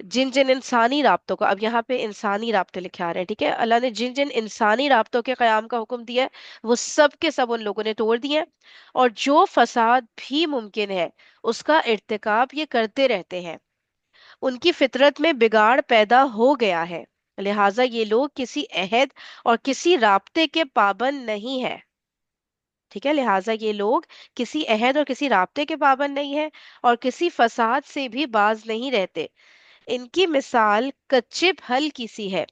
جن جن انسانی رابطوں کو، اب یہاں پہ انسانی رابطے لکھے آ رہے ہیں، ٹھیک ہے، اللہ نے جن جن انسانی رابطوں کے قیام کا حکم دیا ہے وہ سب کے سب ان لوگوں نے توڑ دیے ہیں، اور جو فساد بھی ممکن ہے اس کا ارتکاب یہ کرتے رہتے ہیں۔ ان کی فطرت میں بگاڑ پیدا ہو گیا ہے، لہٰذا یہ لوگ کسی عہد اور کسی رابطے کے پابند نہیں ہے، ٹھیک ہے، لہٰذا یہ لوگ کسی عہد اور کسی رابطے کے پابند نہیں ہے، اور کسی فساد سے بھی باز نہیں رہتے۔ ان کی مثال کچے پھل کی سی ہے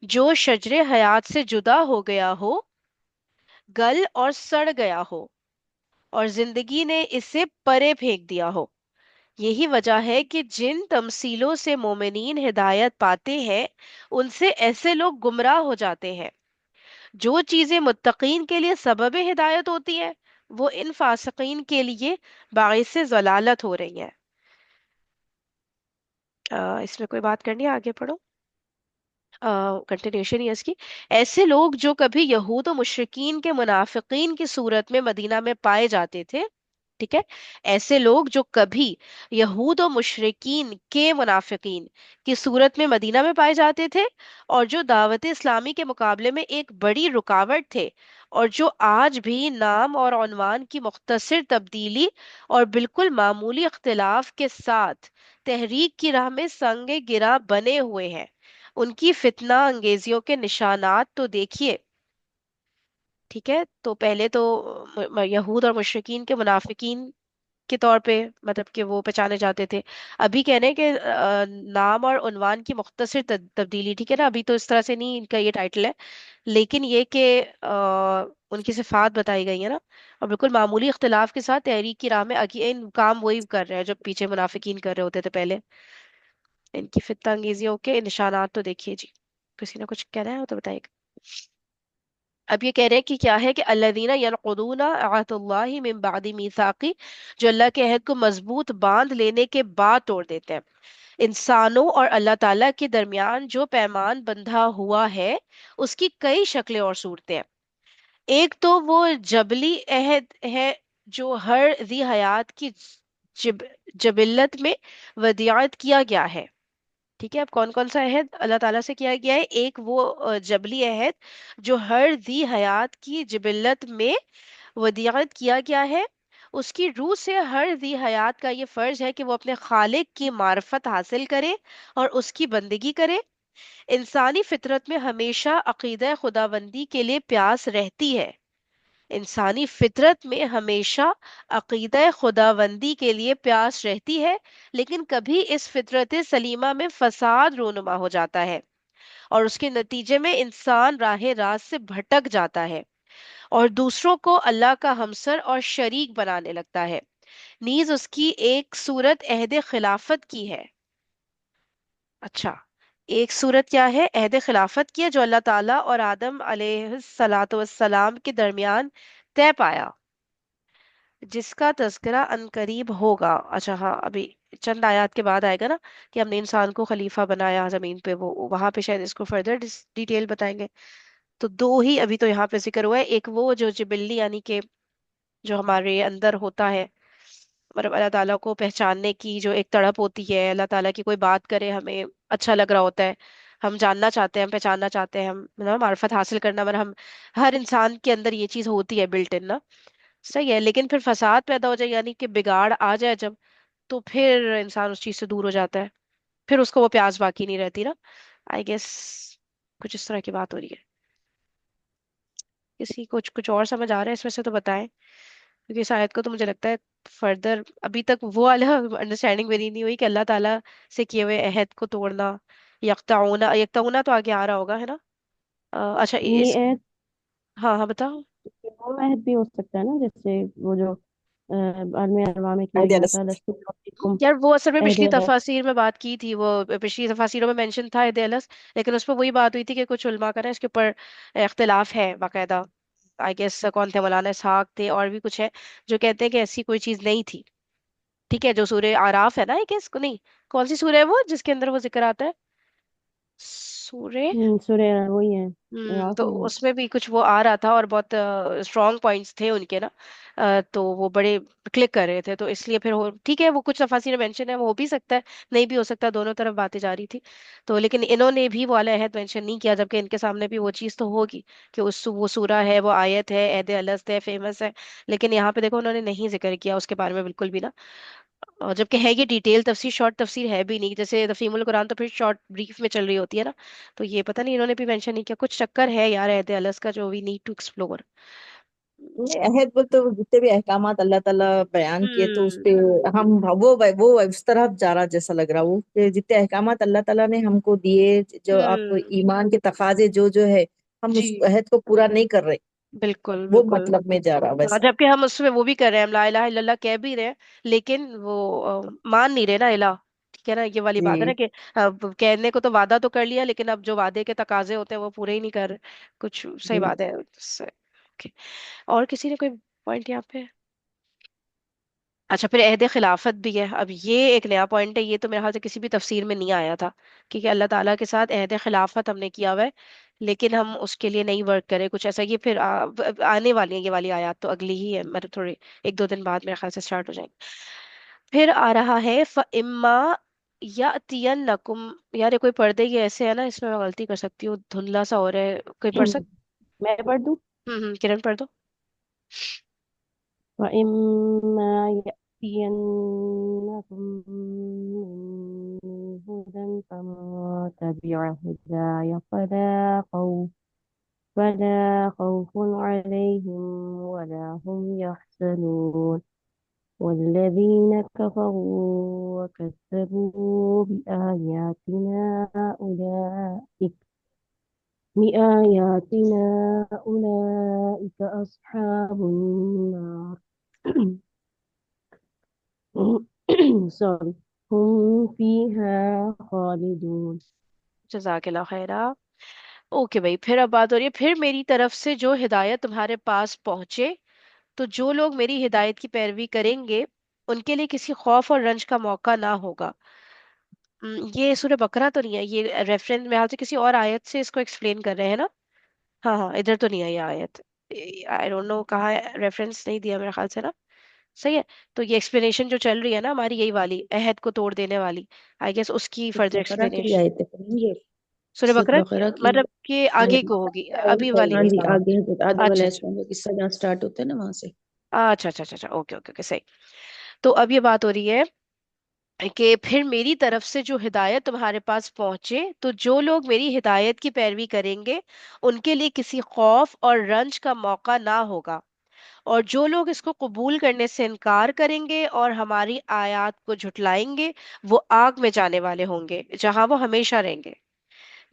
جو شجر حیات سے جدا ہو گیا ہو، گل اور سڑ گیا ہو، اور زندگی نے اسے پرے پھینک دیا ہو۔ یہی وجہ ہے کہ جن تمثیلوں سے مومنین ہدایت پاتے ہیں ان سے ایسے لوگ گمراہ ہو جاتے ہیں۔ جو چیزیں متقین کے لیے سبب ہدایت ہوتی ہیں وہ ان فاسقین کے لیے باعث ضلالت ہو رہی ہیں۔ اس میں کوئی بات کرنی ہے؟ آگے پڑھو، کنٹینیوشن ہی ہے اس کی۔ ایسے لوگ جو کبھی یہود و مشرکین کے منافقین کی صورت میں مدینہ میں پائے جاتے تھے، ٹھیک ہے، ایسے لوگ جو کبھی یہود و مشرکین کے منافقین کی صورت میں مدینہ میں پائے جاتے تھے، اور جو دعوت اسلامی کے مقابلے میں ایک بڑی رکاوٹ تھے، اور جو آج بھی نام اور عنوان کی مختصر تبدیلی اور بالکل معمولی اختلاف کے ساتھ تحریک کی راہ میں سنگ گرا بنے ہوئے ہیں، ان کی فتنہ انگیزیوں کے نشانات تو دیکھیے۔ ٹھیک ہے، تو پہلے تو یہود اور مشرکین کے منافقین کے طور پہ مطلب کہ وہ پہچانے جاتے تھے۔ ابھی کہنے ہیں کہ نام اور عنوان کی مختصر تبدیلی، ٹھیک ہے نا، ابھی تو اس طرح سے نہیں ان کا یہ ٹائٹل ہے، لیکن یہ کہ ان کی صفات بتائی گئی ہے نا، اور بالکل معمولی اختلاف کے ساتھ تحریک کی راہ میں اگین کام وہی کر رہے ہیں جو پیچھے منافقین کر رہے ہوتے تھے پہلے۔ ان کی فتنہ انگیزیوں کے نشانات تو دیکھیے جی، کسی نے کچھ کہنا ہے وہ تو بتائیے گا۔ اب یہ کہہ رہے ہیں کہ کیا ہے کہ الذین ینقضون عہد اللہ من بعد میثاقی، جو اللہ کے عہد کو مضبوط باندھ لینے کے بعد توڑ دیتے ہیں۔ انسانوں اور اللہ تعالیٰ کے درمیان جو پیمان بندھا ہوا ہے اس کی کئی شکلیں اور صورتیں ہیں۔ ایک تو وہ جبلی عہد ہے جو ہر ذی حیات کی جب جبلت میں ودیعت کیا گیا ہے، ٹھیک ہے۔ اب کون کون سا عہد اللہ تعالیٰ سے کیا گیا ہے؟ ایک وہ جبلی عہد جو ہر ذی حیات کی جبلت میں ودیعت کیا گیا ہے، اس کی روح سے ہر ذی حیات کا یہ فرض ہے کہ وہ اپنے خالق کی معرفت حاصل کرے اور اس کی بندگی کرے۔ انسانی فطرت میں ہمیشہ عقیدہ خداوندی کے لیے پیاس رہتی ہے، انسانی فطرت میں ہمیشہ عقیدہ خداوندی کے لیے پیاس رہتی ہے، لیکن کبھی اس فطرت سلیمہ میں فساد رونما ہو جاتا ہے، اور اس کے نتیجے میں انسان راہ راست سے بھٹک جاتا ہے اور دوسروں کو اللہ کا ہمسر اور شریک بنانے لگتا ہے۔ نیز اس کی ایک صورت عہد خلافت کی ہے۔ اچھا، ایک صورت کیا ہے؟ عہد خلافت کی ہے جو اللہ تعالیٰ اور آدم علیہ الصلاۃ والسلام کے درمیان طے پایا، جس کا تذکرہ ان قریب ہوگا۔ اچھا ہاں، ابھی چند آیات کے بعد آئے گا نا کہ ہم نے انسان کو خلیفہ بنایا زمین پہ، وہ وہاں پہ شاید اس کو فردر ڈیٹیل بتائیں گے۔ تو دو ہی ابھی تو یہاں پہ ذکر ہوا ہے، ایک وہ جو جبلی یعنی کہ جو ہمارے اندر ہوتا ہے، مطلب اللہ تعالیٰ کو پہچاننے کی جو ایک تڑپ ہوتی ہے، اللہ تعالیٰ کی کوئی بات کرے ہمیں اچھا لگ رہا ہوتا ہے، ہم جاننا چاہتے ہیں، ہم پہچاننا چاہتے ہیں، ہم مطلب معرفت حاصل کرنا، مطلب ہم ہر انسان کے اندر یہ چیز ہوتی ہے بلٹ ان نا، صحیح ہے۔ لیکن پھر فساد پیدا ہو جائے یعنی کہ بگاڑ آ جائے جب، تو پھر انسان اس چیز سے دور ہو جاتا ہے، پھر اس کو وہ پیاس باقی نہیں رہتی نا، آئی گیس کچھ اس طرح کی بات ہو رہی ہے۔ کسی کچھ کچھ اور سمجھ آ رہا ہے اس میں سے تو بتائیں، کیونکہ اس آیت کو تو مجھے لگتا ہے فردر ابھی تک وہ والا انڈرسٹینڈنگ میری نہیں ہوئی کہ اللہ تعالیٰ سے کیے ہوئے عہد کو توڑنا، یقطعون، یقطعون تو آگے آ رہا ہوگا ہے نا۔ اچھا اس، یہ عہد، ہاں ہاں بتاؤ۔ وہ عہد بھی ہو سکتا ہے نا، جیسے وہ جو عالم اروا میں کیا عہد گیا تھا، الست لست علیکم یار وہ اصل میں عہد پچھلی الغیظ۔ تفاسیر میں بات کی تھی، وہ پچھلی تفاسیروں میں مینشن تھا عہد الس، لیکن اس پہ وہی بات ہوئی تھی کہ کچھ علماء کا نا اس کے اوپر اختلاف ہے باقاعدہ، آئی گیس کون تھے، مولانا اسحاق تھے اور بھی کچھ ہے جو کہتے ہیں کہ ایسی کوئی چیز نہیں تھی، ٹھیک ہے، جو سورہ آراف ہے نا، ایک اس کو نہیں، کون سی سورہ ہے وہ جس کے اندر وہ ذکر آتا ہے؟ سورہ، سورہ وہی ہے، تو عراف ہی ہے۔ اس میں بھی کچھ وہ آ رہا تھا اور بہت اسٹرانگ پوائنٹس تھے ان کے نا، تو وہ بڑے کلک کر رہے تھے، تو اس لیے پھر ٹھیک ہے، وہ کچھ تفاصیر مینشن ہے، وہ ہو بھی سکتا ہے، نہیں بھی ہو سکتا، دونوں طرف باتیں جاری تھی، تو لیکن انہوں نے بھی وہ والا عہد مینشن نہیں کیا، جبکہ ان کے سامنے بھی وہ چیز تو ہوگی کہ وہ سورہ ہے، وہ آیت ہے، عہد الست ہے، فیمس ہے، لیکن یہاں پہ دیکھو انہوں نے نہیں ذکر کیا اس کے بارے میں بالکل بھی نا، اور جبکہ ہے یہ ڈیٹیل تفسیر، شارٹ تفسیر ہے بھی نہیں، جیسے تفہیم القرآن تو پھر شارٹ بریف میں چل رہی ہوتی ہے نا، تو یہ پتہ نہیں انہوں نے بھی مینشن نہیں کیا، کچھ چکر ہے یار عہد الست کا جو وی نیڈ ٹو ایکسپلور. نہیں، عہد پر تو جتنے بھی احکامات اللہ تعالیٰ بیان کیے تو اس پہ ہوں ہم وہ اس طرح جا رہا جیسا لگ رہا، وہ کہ جتنے احکامات اللہ تعالیٰ نے ہم کو دیے، جو آپ ہوں ایمان کے تقاضے جو ہے، ہم جی اس عہد کو پورا نہیں کر رہے، بالکل وہ بالکل. مطلب میں جا رہا ہاں، ویسا. جبکہ ہم اس میں وہ بھی کر رہے ہیں، ہم لا الہ الا اللہ کہہ بھی رہے ہیں، لیکن وہ مان نہیں رہے نا الہ. ٹھیک ہے نا، یہ والی بات ہے نا جی کہ کہنے کو تو وعدہ تو کر لیا، لیکن اب جو وعدے کے تقاضے ہوتے ہیں وہ پورے ہی نہیں کر رہے. کچھ صحیح جی. بات ہے. اوکے. اور کسی نے کوئی پوائنٹ یہاں پہ؟ اچھا، پھر عہد خلافت بھی ہے. اب یہ ایک نیا پوائنٹ ہے، یہ تو میرے خیال سے کسی بھی تفسیر میں نہیں آیا تھا، کیونکہ اللہ تعالیٰ کے ساتھ عہد خلافت ہم نے کیا ہوا ہے، لیکن ہم اس کے لیے نہیں ورک کرے کچھ ایسا. یہ پھر آنے والی ہیں یہ والی آیات، تو اگلی ہی ہے، مطلب تھوڑے ایک دو دن بعد میرے خیال سے سٹارٹ ہو جائیں گے. پھر آ رہا ہے فَإِمَّا يَأْتِيَنَّكُمْ. یار یہ کوئی پڑھ دے، یہ ایسے ہے نا، اس میں میں غلطی کر سکتی ہوں، دھندلا سا ہو رہا ہے، کوئی پڑھ سکتا؟ میں پڑھ دوں؟ کرن پڑھ دو. وَإِمَّا يَأْتِيَنَّكُم مِّنِّي هُدًى فَمَن تَبِعَ هُدَايَ فلا خوف عليهم ولا هم يحزنون والذين كفروا وكذبوا بآياتنا أولئك أصحاب النار. sorry. هم فيها خالدون. جزاک اللہ خیرہ. اوکے بھائی، پھر اب بات ہو رہی ہے پھر میری طرف سے جو ہدایت تمہارے پاس پہنچے، تو جو لوگ میری ہدایت کی پیروی کریں گے ان کے لیے کسی خوف اور رنج کا موقع نہ ہوگا. یہ سورہ بقرہ تو نہیں ہے، یہ ریفرنس میں سے کسی اور آیت سے اس کو ایکسپلین کر رہے ہیں نا. ہاں ہاں، ادھر تو نہیں ہے یہ آیت، آئی ڈونٹ نو کہاں ریفرنس نہیں دیا میرے خیال سے نا. صحیح ہے. تو یہ ایکسپلینیشن جو چل رہی ہے نا ہماری، یہی والی عہد کو توڑ دینے والی، آئی گیس اس کی سورۃ فردر بقرہ کی بھی ایکسپلینیشن. آیتیں پڑھیں گے؟ سورہ سورۃ بقرہ بقرہ کی مطلب کہ آگے کو ہوگی، ابھی والی ہاں نہیں. جی، آگے آدم اچھا علیہ اچھا السلام کا قصہ جہاں سٹارٹ ہوتا ہے نا وہاں سے. اچھا اچھا اچھا اوکے اوکے اوکے، صحیح. تو اب یہ بات ہو رہی ہے کہ پھر میری طرف سے جو ہدایت تمہارے پاس پہنچے، تو جو لوگ میری ہدایت کی پیروی کریں گے ان کے لیے کسی خوف اور رنج کا موقع نہ ہوگا، اور جو لوگ اس کو قبول کرنے سے انکار کریں گے اور ہماری آیات کو جھٹلائیں گے وہ آگ میں جانے والے ہوں گے جہاں وہ ہمیشہ رہیں گے.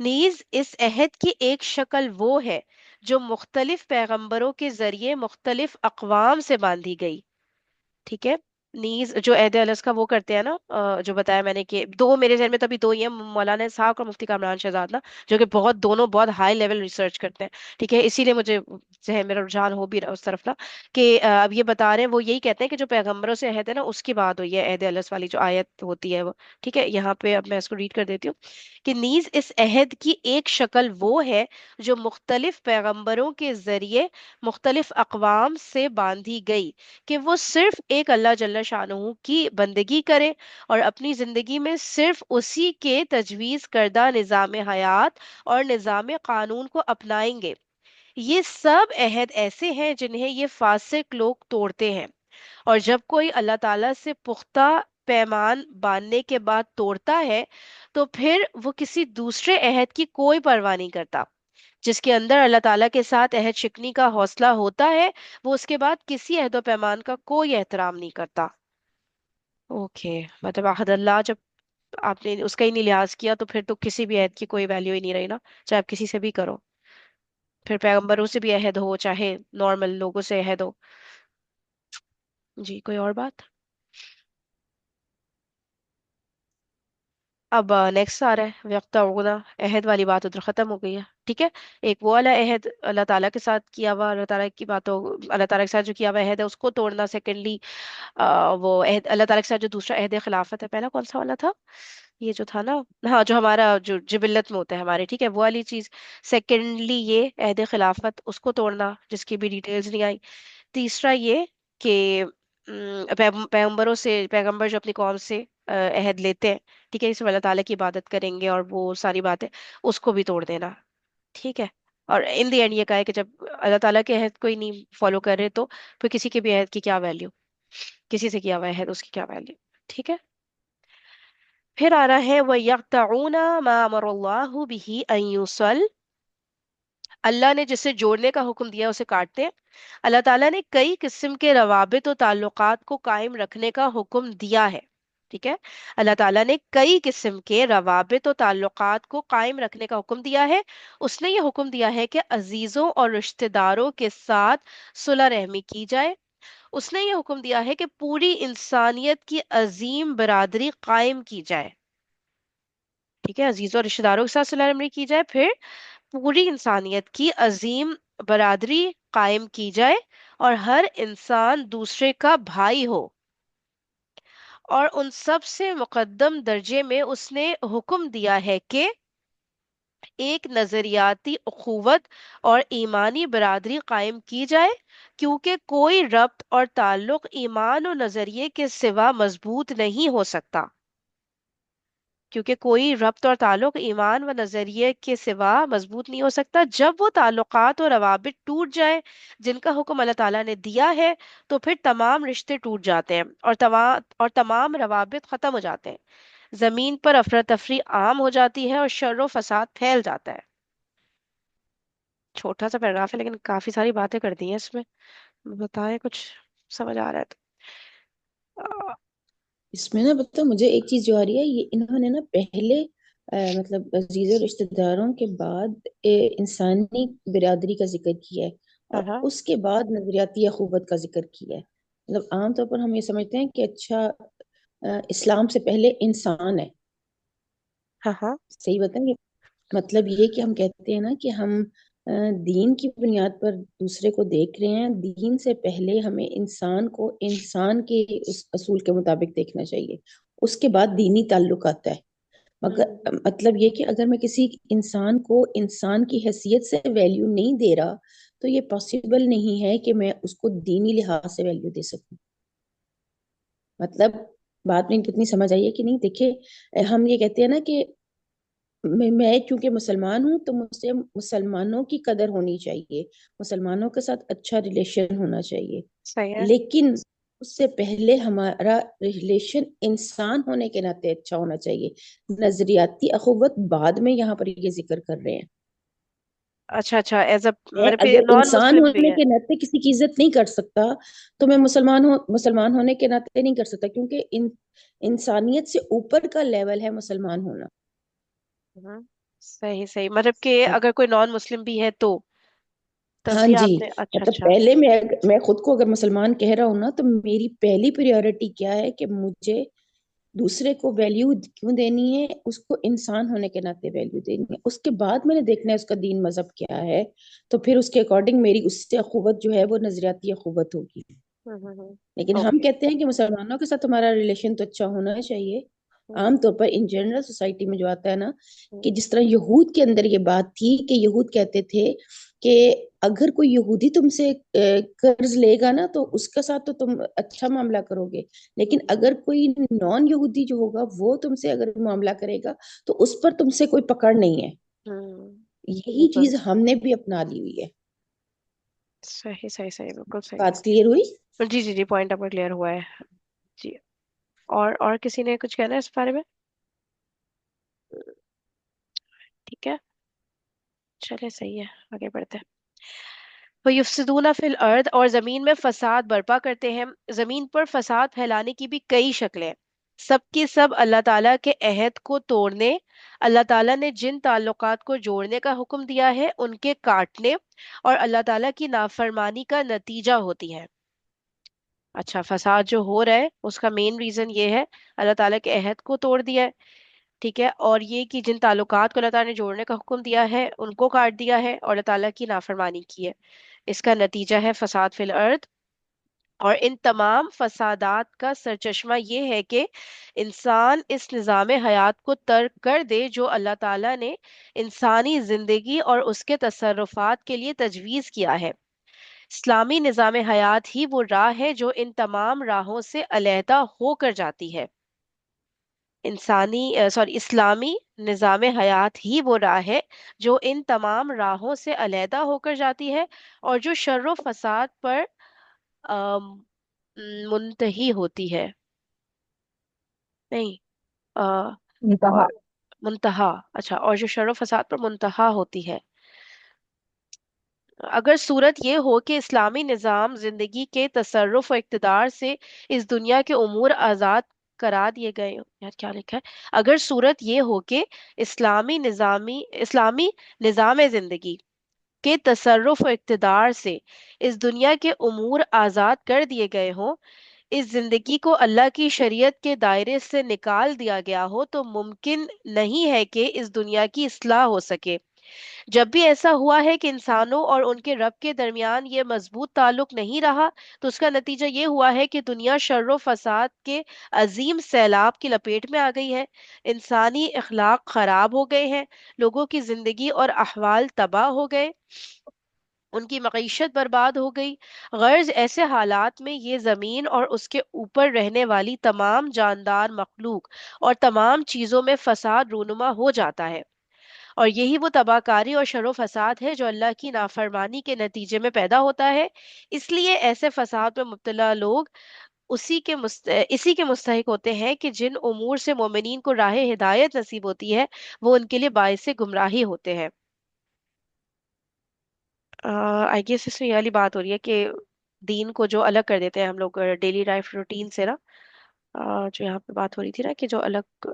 نیز اس عہد کی ایک شکل وہ ہے جو مختلف پیغمبروں کے ذریعے مختلف اقوام سے باندھی گئی. ٹھیک ہے. نیز جو عہد الست کا وہ کرتے ہیں نا، جو بتایا میں نے کہ دو میرے ذہن میں تبھی دو ہی ہیں، مولانا اسحاق اور مفتی کامران شہزاد نا، جو کہ دونوں بہت ہائی لیول ریسرچ کرتے ہیں. ٹھیک ہے، اسی لیے مجھے ذہن میرا رجحان ہو بھی رہا اس طرف نا، کہ اب یہ بتا رہے ہیں، وہ یہی کہتے ہیں کہ جو پیغمبروں سے عہد ہے نا اس کی بات ہوئی ہے عہد الست والی جو آیت ہوتی ہے وہ. ٹھیک ہے، یہاں پہ اب میں اس کو ریڈ کر دیتی ہوں کہ نیز اس عہد کی ایک شکل وہ ہے جو مختلف پیغمبروں کے ذریعے مختلف اقوام سے باندھی گئی، کہ وہ صرف ایک اللہ جل شانہ کی بندگی کرے اور اپنی زندگی میں صرف اسی کے تجویز کردہ نظام حیات اور نظام قانون کو اپنائیں گے. یہ سب عہد ایسے ہیں جنہیں یہ فاسق لوگ توڑتے ہیں، اور جب کوئی اللہ تعالیٰ سے پختہ پیمان باندھنے کے بعد توڑتا ہے تو پھر وہ کسی دوسرے عہد کی کوئی پرواہ نہیں کرتا. جس کے اندر اللہ تعالیٰ کے ساتھ عہد شکنی کا حوصلہ ہوتا ہے وہ اس کے بعد کسی عہد و پیمان کا کوئی احترام نہیں کرتا. اوکے، مطلب عہد اللہ جب آپ نے اس کا ہی نہیں لحاظ کیا تو پھر تو کسی بھی عہد کی کوئی ویلیو ہی نہیں رہی نا، چاہے آپ کسی سے بھی کرو، پھر پیغمبروں سے بھی عہد ہو چاہے نارمل لوگوں سے عہد ہو. جی کوئی اور بات؟ اب نیکسٹ آ رہا ہے وقتعونا، عہد والی بات ادھر ختم ہو گئی ہے. ٹھیک ہے. ایک وہ والا عہد اللہ تعالیٰ کے ساتھ کیا ہوا، اللہ تعالیٰ کی باتوں، اللہ تعالیٰ کے ساتھ جو کیا ہوا عہد ہے اس کو توڑنا. سیکنڈلی وہ عہد اللہ تعالیٰ کے ساتھ جو دوسرا عہد خلافت ہے، پہلا کون سا والا تھا؟ یہ جو تھا نا، ہاں جو ہمارا جو جبلت میں ہوتا ہے ہمارے، ٹھیک ہے، وہ والی چیز. سیکنڈلی یہ عہد خلافت اس کو توڑنا جس کی بھی ڈیٹیلز نہیں آئی. تیسرا یہ کہ پیغمبروں سے، پیغمبر جو اپنی قوم سے عہد لیتے ہیں، ٹھیک ہے، اس میں اللہ تعالیٰ کی عبادت کریں گے اور وہ ساری باتیں، اس کو بھی توڑ دینا، ٹھیک ہے۔ اور ان دی اینڈ یہ کہا ہے کہ جب اللہ تعالیٰ کے عہد کو ہی نہیں فالو کر رہے تو پھر کسی کے بھی عہد کی کیا ویلیو، کسی سے کیا ہوا عہد اس کی کیا ویلیو، ٹھیک ہے۔ پھر آ رہا ہے وَيَقْطَعُونَ مَا أَمَرَ اللَّهُ بِهِ أَن يُوصَلَ، اللہ نے جسے جوڑنے کا حکم دیا اسے کاٹتے ہیں۔ اللہ تعالیٰ نے کئی قسم کے روابط و تعلقات کو قائم رکھنے کا حکم دیا ہے، ٹھیک ہے۔ اللہ تعالیٰ نے کئی قسم کے روابط و تعلقات کو قائم رکھنے کا حکم دیا ہے۔ اس نے یہ حکم دیا ہے کہ عزیزوں اور رشتہ داروں کے ساتھ صلح رحمی کی جائے۔ اس نے یہ حکم دیا ہے کہ پوری انسانیت کی عظیم برادری قائم کی جائے، ٹھیک ہے، عزیزوں اور رشتہ داروں کے ساتھ صلح رحمی کی جائے، پھر پوری انسانیت کی عظیم برادری قائم کی جائے، اور ہر انسان دوسرے کا بھائی ہو۔ اور ان سب سے مقدم درجے میں اس نے حکم دیا ہے کہ ایک نظریاتی اخوت اور ایمانی برادری قائم کی جائے، کیونکہ کوئی ربط اور تعلق ایمان و نظریے کے سوا مضبوط نہیں ہو سکتا، کیونکہ کوئی ربط اور تعلق ایمان و نظریے کے سوا مضبوط نہیں ہو سکتا۔ جب وہ تعلقات اور روابط ٹوٹ جائے جن کا حکم اللہ تعالیٰ نے دیا ہے، تو پھر تمام رشتے ٹوٹ جاتے ہیں اور تمام روابط ختم ہو جاتے ہیں، زمین پر افراتفری عام ہو جاتی ہے اور شر و فساد پھیل جاتا ہے۔ چھوٹا سا پیراگراف ہے لیکن کافی ساری باتیں کر دی ہیں اس میں، بتائیں کچھ سمجھ آ رہا ہے تو اس میں نا پتہ مجھے ایک چیز جو آ رہی ہے، یہ انہوں نے نا پہلے مطلب عزیز و رشتہ داروں کے بعد انسانی برادری کا ذکر کیا ہے، اور ہاں اس کے بعد نظریاتی اخوت کا ذکر کیا ہے۔ مطلب عام طور پر ہم یہ سمجھتے ہیں کہ اچھا اسلام سے پہلے انسان ہے، ہاں ہاں صحیح بتائیں؟ مطلب یہ کہ ہم کہتے ہیں نا کہ ہم دین کی بنیاد پر دوسرے کو دیکھ رہے ہیں، دین سے پہلے ہمیں انسان کو انسان کے اس اصول کے مطابق دیکھنا چاہیے، اس کے بعد دینی تعلق آتا ہے۔ مگر مطلب یہ کہ اگر میں کسی انسان کو انسان کی حیثیت سے ویلیو نہیں دے رہا تو یہ پاسبل نہیں ہے کہ میں اس کو دینی لحاظ سے ویلیو دے سکوں۔ مطلب بات میں کتنی سمجھ آئی ہے کہ نہیں؟ دیکھیں ہم یہ کہتے ہیں نا کہ میں چونکہ مسلمان ہوں تو مجھ سے مسلمانوں کی قدر ہونی چاہیے، مسلمانوں کے ساتھ اچھا ریلیشن ہونا چاہیے، صحیح ہے۔ لیکن اس سے پہلے ہمارا ریلیشن انسان ہونے کے ناطے اچھا ہونا چاہیے۔ نظریاتی اخوت بعد میں یہاں پر یہ ذکر کر رہے ہیں۔ اچھا اچھا، ایز اے میں مطلب اگر نان انسان مسلم بھی ہونے ہے۔ کے ناطے کسی کی عزت نہیں کر سکتا تو میں مسلمان ہونے کے ناطے نہیں کر سکتا، کیونکہ انسانیت سے اوپر کا لیول ہے مسلمان ہونا۔ ہاں، صحیح صحیح، مطلب کہ اگر کوئی نان مسلم بھی ہے تو تب ہاں بھی جی، آپ نے، اچھا مطلب اچھا۔ پہلے میں خود کو اگر مسلمان کہہ رہا ہوں نا تو میری پہلی پریورٹی کیا ہے کہ مجھے دوسرے کو ویلیو کیوں دینی ہے، اس کو انسان ہونے کے ناطے ویلیو دینی ہے، اس کے بعد میں نے دیکھنا ہے اس کا دین مذہب کیا ہے، تو پھر اس کے اکارڈنگ میری اس سے اخوت جو ہے وہ نظریاتی اخوت ہوگی۔ لیکن ہم اوکے۔ کہتے ہیں کہ مسلمانوں کے ساتھ ہمارا ریلیشن تو اچھا ہونا چاہیے۔ عام طور پر ان جنرل سوسائٹی میں جو آتا ہے نا، کہ جس طرح یہود کے اندر یہ بات تھی کہ یہود کہتے تھے کہ اگر کوئی یہودی تم سے قرض لے گا نا تو اس کے ساتھ تو تم اچھا معاملہ کرو گے، لیکن اگر کوئی نان یہودی جو ہوگا وہ تم سے اگر معاملہ کرے گا تو اس پر تم سے کوئی پکڑ نہیں ہے۔ یہی بالکل چیز ہم نے بھی اپنا لی ہوئی ہے۔ صحیح صحیح صحیح، بالکل بات صحیح۔ کلیئر ہوئی؟ جی جی جی، پوائنٹ آپ کا کلیئر ہوا ہے جی۔ اور کسی نے کچھ کہنا ہے اس بارے میں؟ ٹھیک ہے، چلے صحیح ہے، آگے بڑھتے ہیں۔ وَيُفْسِدُونَ فِي الْأَرْضِ، اور زمین میں فساد برپا کرتے ہیں۔ زمین پر فساد پھیلانے کی بھی کئی شکلیں، سب کی سب اللہ تعالیٰ کے عہد کو توڑنے، اللہ تعالیٰ نے جن تعلقات کو جوڑنے کا حکم دیا ہے ان کے کاٹنے، اور اللہ تعالیٰ کی نافرمانی کا نتیجہ ہوتی ہے۔ اچھا، فساد جو ہو رہا ہے اس کا مین ریزن یہ ہے اللہ تعالیٰ کے عہد کو توڑ دیا ہے، ٹھیک ہے، اور یہ کہ جن تعلقات کو اللہ تعالیٰ نے جوڑنے کا حکم دیا ہے ان کو کاٹ دیا ہے اور اللہ تعالیٰ کی نافرمانی کی ہے، اس کا نتیجہ ہے فساد فی الارض۔ اور ان تمام فسادات کا سرچشمہ یہ ہے کہ انسان اس نظام حیات کو ترک کر دے جو اللہ تعالیٰ نے انسانی زندگی اور اس کے تصرفات کے لیے تجویز کیا ہے۔ اسلامی نظام حیات ہی وہ راہ ہے جو ان تمام راہوں سے علیحدہ ہو کر جاتی ہے۔ اسلامی نظام حیات ہی وہ راہ ہے جو ان تمام راہوں سے علیحدہ ہو کر جاتی ہے، اور جو شر و فساد پر آم، منتہی ہوتی ہے، نہیں، اور انتہا۔ منتہا، اچھا، اور جو شر و فساد پر منتہا ہوتی ہے۔ اگر صورت یہ ہو کہ اسلامی نظام زندگی کے تصرف و اقتدار سے اس دنیا کے امور آزاد کرا دیے گئے ہوں، یار کیا لکھا ہے، اگر صورت یہ ہو کہ اسلامی نظام زندگی کے تصرف و اقتدار سے اس دنیا کے امور آزاد کر دیے گئے ہوں، اس زندگی کو اللہ کی شریعت کے دائرے سے نکال دیا گیا ہو، تو ممکن نہیں ہے کہ اس دنیا کی اصلاح ہو سکے۔ جب بھی ایسا ہوا ہے کہ انسانوں اور ان کے رب کے درمیان یہ مضبوط تعلق نہیں رہا، تو اس کا نتیجہ یہ ہوا ہے کہ دنیا شر و فساد کے عظیم سیلاب کی لپیٹ میں آ گئی ہے، انسانی اخلاق خراب ہو گئے ہیں، لوگوں کی زندگی اور احوال تباہ ہو گئے، ان کی معیشت برباد ہو گئی۔ غرض ایسے حالات میں یہ زمین اور اس کے اوپر رہنے والی تمام جاندار مخلوق اور تمام چیزوں میں فساد رونما ہو جاتا ہے، اور یہی وہ تباہ کاری اور شر و فساد ہے جو اللہ کی نافرمانی کے نتیجے میں پیدا ہوتا ہے۔ اس لیے ایسے فساد میں مبتلا لوگ اسی کے مستحق ہوتے ہیں کہ جن امور سے مومنین کو راہ ہدایت نصیب ہوتی ہے وہ ان کے لیے باعث گمراہی ہوتے ہیں۔ آئی گیس اس میں یہ والی بات ہو رہی ہے کہ دین کو جو الگ کر دیتے ہیں ہم لوگ ڈیلی لائف روٹین سے نا، جو یہاں پہ بات ہو رہی تھی نا کہ جو الگ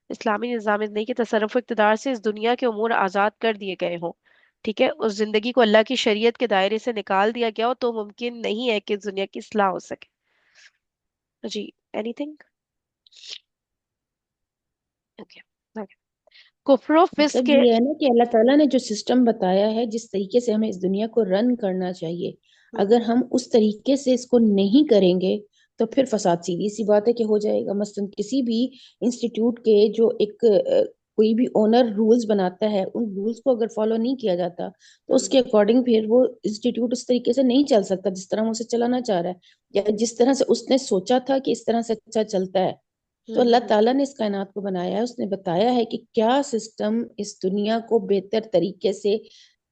اسلامی نظام زندگی کے تصرف و اقتدار سے اس دنیا کے امور آزاد کر دیے گئے ہوں، ٹھیک ہے، اس زندگی کو اللہ کی شریعت کے دائرے سے نکال دیا گیا ہو، تو ممکن نہیں ہے کہ اس دنیا کی اصلاح ہو سکے۔ جی، اینی تھنگ؟ کفر و فسق مطلب کے یہ ہے نا کہ اللہ تعالیٰ نے جو سسٹم بتایا ہے جس طریقے سے ہمیں اس دنیا کو رن کرنا چاہیے، اگر ہم اس طریقے سے اس کو نہیں کریں گے تو پھر فساد سیدھی سی بات ہے کہ ہو جائے گا۔ مثلا کسی بھی انسٹیٹیوٹ کے جو ایک کوئی بھی اونر رولز بناتا ہے، ان رولز کو اگر فالو نہیں کیا جاتا تو اس کے اکارڈنگ پھر وہ انسٹیٹیوٹ اس طریقے سے نہیں چل سکتا جس طرح وہ اسے چلانا چاہ رہا ہے، یا جس طرح سے اس نے سوچا تھا کہ اس طرح سے اچھا چلتا ہے۔ تو اللہ تعالیٰ نے اس کائنات کو بنایا ہے، اس نے بتایا ہے کہ کیا سسٹم اس دنیا کو بہتر طریقے سے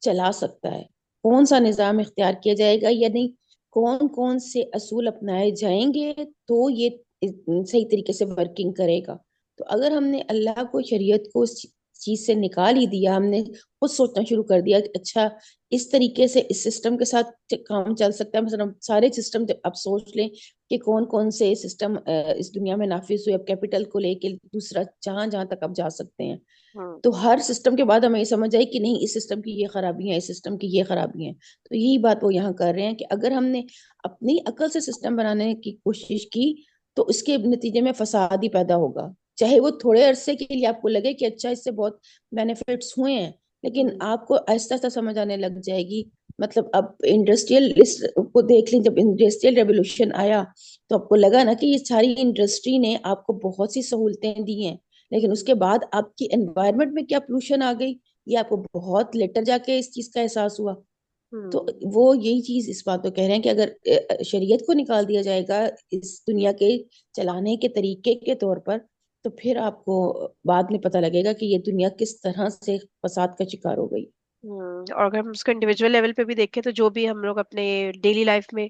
چلا سکتا ہے، کون سا نظام اختیار کیا جائے گا یا نہیں، کون کون سے اصول اپنائے جائیں گے تو یہ صحیح طریقے سے ورکنگ کرے گا۔ تو اگر ہم نے اللہ کو، شریعت کو اس چیز سے نکال ہی دیا، ہم نے خود سوچنا شروع کر دیا کہ اچھا اس طریقے سے اس سسٹم کے ساتھ کام چل سکتا ہے، مثلا سارے سسٹم آپ سوچ لیں کہ کون کون سے سسٹم اس دنیا میں نافذ ہوئے، اب کیپٹل کو لے کے دوسرا جہاں جہاں تک آپ جا سکتے ہیں، تو ہر سسٹم کے بعد ہمیں یہ سمجھ آئی کہ نہیں اس سسٹم کی یہ خرابی ہیں، اس سسٹم کی یہ خرابی ہیں۔ تو یہی بات وہ یہاں کر رہے ہیں کہ اگر ہم نے اپنی عقل سے سسٹم بنانے کی کوشش کی تو اس کے نتیجے میں فساد ہی پیدا ہوگا، چاہے وہ تھوڑے عرصے کے لیے آپ کو لگے کہ اچھا اس سے بہت بینیفٹس ہوئے ہیں، لیکن آپ کو آہستہ آہستہ سمجھ آنے لگ جائے گی۔ مطلب اب انڈسٹریل کو دیکھ لیں، جب انڈسٹریل ریولوشن آیا تو آپ کو لگا نا کہ یہ ساری انڈسٹری نے آپ کو بہت سی سہولتیں دی ہیں، لیکن اس کے بعد آپ کی انوائرمنٹ میں کیا پولوشن آ گئی یہ آپ کو بہت لیٹر جا کے اس چیز کا احساس ہوا۔ تو وہ یہی چیز اس بات کو کہہ رہے ہیں کہ اگر شریعت کو نکال دیا جائے گا اس دنیا کے چلانے کے طریقے کے طور پر، تو پھر آپ کو بعد میں پتہ لگے گا کہ یہ دنیا کس طرح سے فساد کا شکار ہو گئی۔ اور اگر ہم اس کو انڈیویجول لیول پہ بھی دیکھیں تو جو بھی ہم لوگ اپنے ڈیلی لائف میں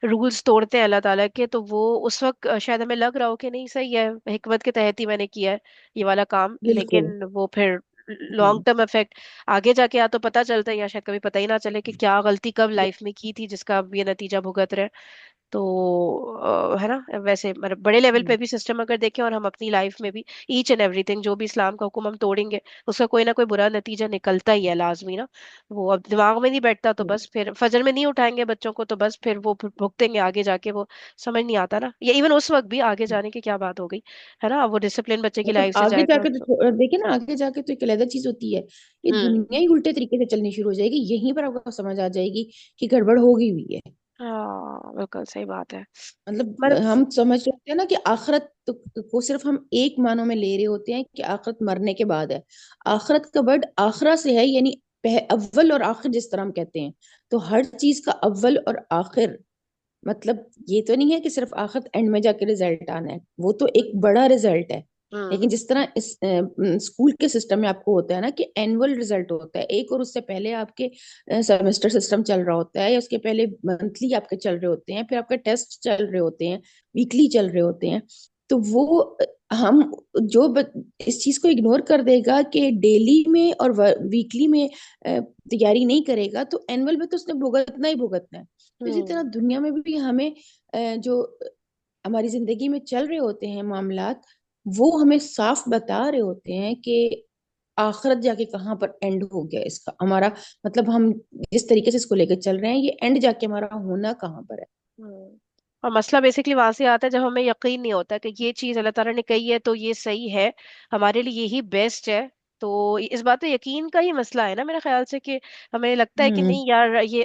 رولز توڑتے ہیں اللہ تعالیٰ کے، تو وہ اس وقت شاید ہمیں لگ رہا ہو کہ نہیں صحیح ہے، حکمت کے تحت ہی میں نے کیا ہے یہ والا کام، بالکل۔ لیکن وہ پھر لانگ ٹرم افیکٹ آگے جا کے یا تو پتہ چلتا ہے یا شاید کبھی پتہ ہی نہ چلے کہ کیا غلطی کب لائف میں کی تھی جس کا اب یہ نتیجہ بھگت رہے۔ تو ہے نا، ویسے مطلب بڑے لیول پہ بھی سسٹم اگر دیکھیں اور ہم اپنی لائف میں بھی ایچ اینڈ ایوری تھنگ جو بھی اسلام کا حکم ہم توڑیں گے اس کا کوئی نہ کوئی برا نتیجہ نکلتا ہی ہے لازمی نا۔ وہ اب دماغ میں نہیں بیٹھتا تو بس پھر فجر میں نہیں اٹھائیں گے بچوں کو تو بس پھر وہ بھگتیں گے آگے جا کے، وہ سمجھ نہیں آتا نا، یا ایون اس وقت بھی آگے جانے کی کیا بات ہو گئی ہے نا، وہ ڈسپلن بچے کی مطلب لائف سے آگے جائے جا گا کے تو تو دیکھیں نا، آگے جا کے تو ایک علیحدہ چیز ہوتی ہے، یہ دنیا ہی الٹے طریقے سے چلنی شروع ہو جائے گی، یہیں پر آپ کو سمجھ آ جائے گی کہ گڑبڑ ہوگی ہوئی ہے۔ ہاں بالکل صحیح بات ہے۔ مطلب مطلب ہم سمجھ رہتے ہیں نا کہ آخرت کو صرف ہم ایک معنوں میں لے رہے ہوتے ہیں کہ آخرت مرنے کے بعد ہے، آخرت کا ورڈ آخرہ سے ہے، یعنی اول اور آخر جس طرح ہم کہتے ہیں، تو ہر چیز کا اول اور آخر مطلب یہ تو نہیں ہے کہ صرف آخر اینڈ میں جا کے رزلٹ آنا ہے، وہ تو ایک بڑا رزلٹ ہے. لیکن جس طرح اس اسکول کے سسٹم میں آپ کو ہوتا ہے نا کہ اینول رزلٹ ہوتا ہے ایک، اور اس سے پہلے آپ کے سیمسٹر سسٹم چل رہا ہوتا ہے، یا اس کے پہلے منتھلی آپ کے چل رہے ہوتے ہیں، پھر آپ کے ٹیسٹ چل رہے ہوتے ہیں، ویکلی چل رہے ہوتے ہیں. تو وہ ہم جو اس چیز کو اگنور کر دے گا کہ ڈیلی میں اور ویکلی میں تیاری نہیں کرے گا، تو اینول میں تو اس نے بھگتنا ہی بھگتنا ہے. تو اسی طرح دنیا میں بھی ہمیں جو ہماری زندگی میں چل رہے ہوتے ہیں معاملات، وہ ہمیں صاف بتا رہے ہوتے ہیں کہ آخرت جا کے کہاں پر اینڈ ہو گیا اس کا، ہمارا مطلب ہم جس طریقے سے اس کو لے کے چل رہے ہیں، یہ اینڈ جا کے ہمارا ہونا کہاں پر ہے. اور مسئلہ بیسکلی وہاں سے آتا ہے جب ہمیں یقین نہیں ہوتا کہ یہ چیز اللہ تعالیٰ نے کہی ہے تو یہ صحیح ہے، ہمارے لیے یہی بیسٹ ہے. تو اس بات پہ یقین کا ہی مسئلہ ہے نا میرے خیال سے، کہ ہمیں لگتا ہے کہ نہیں یار یہ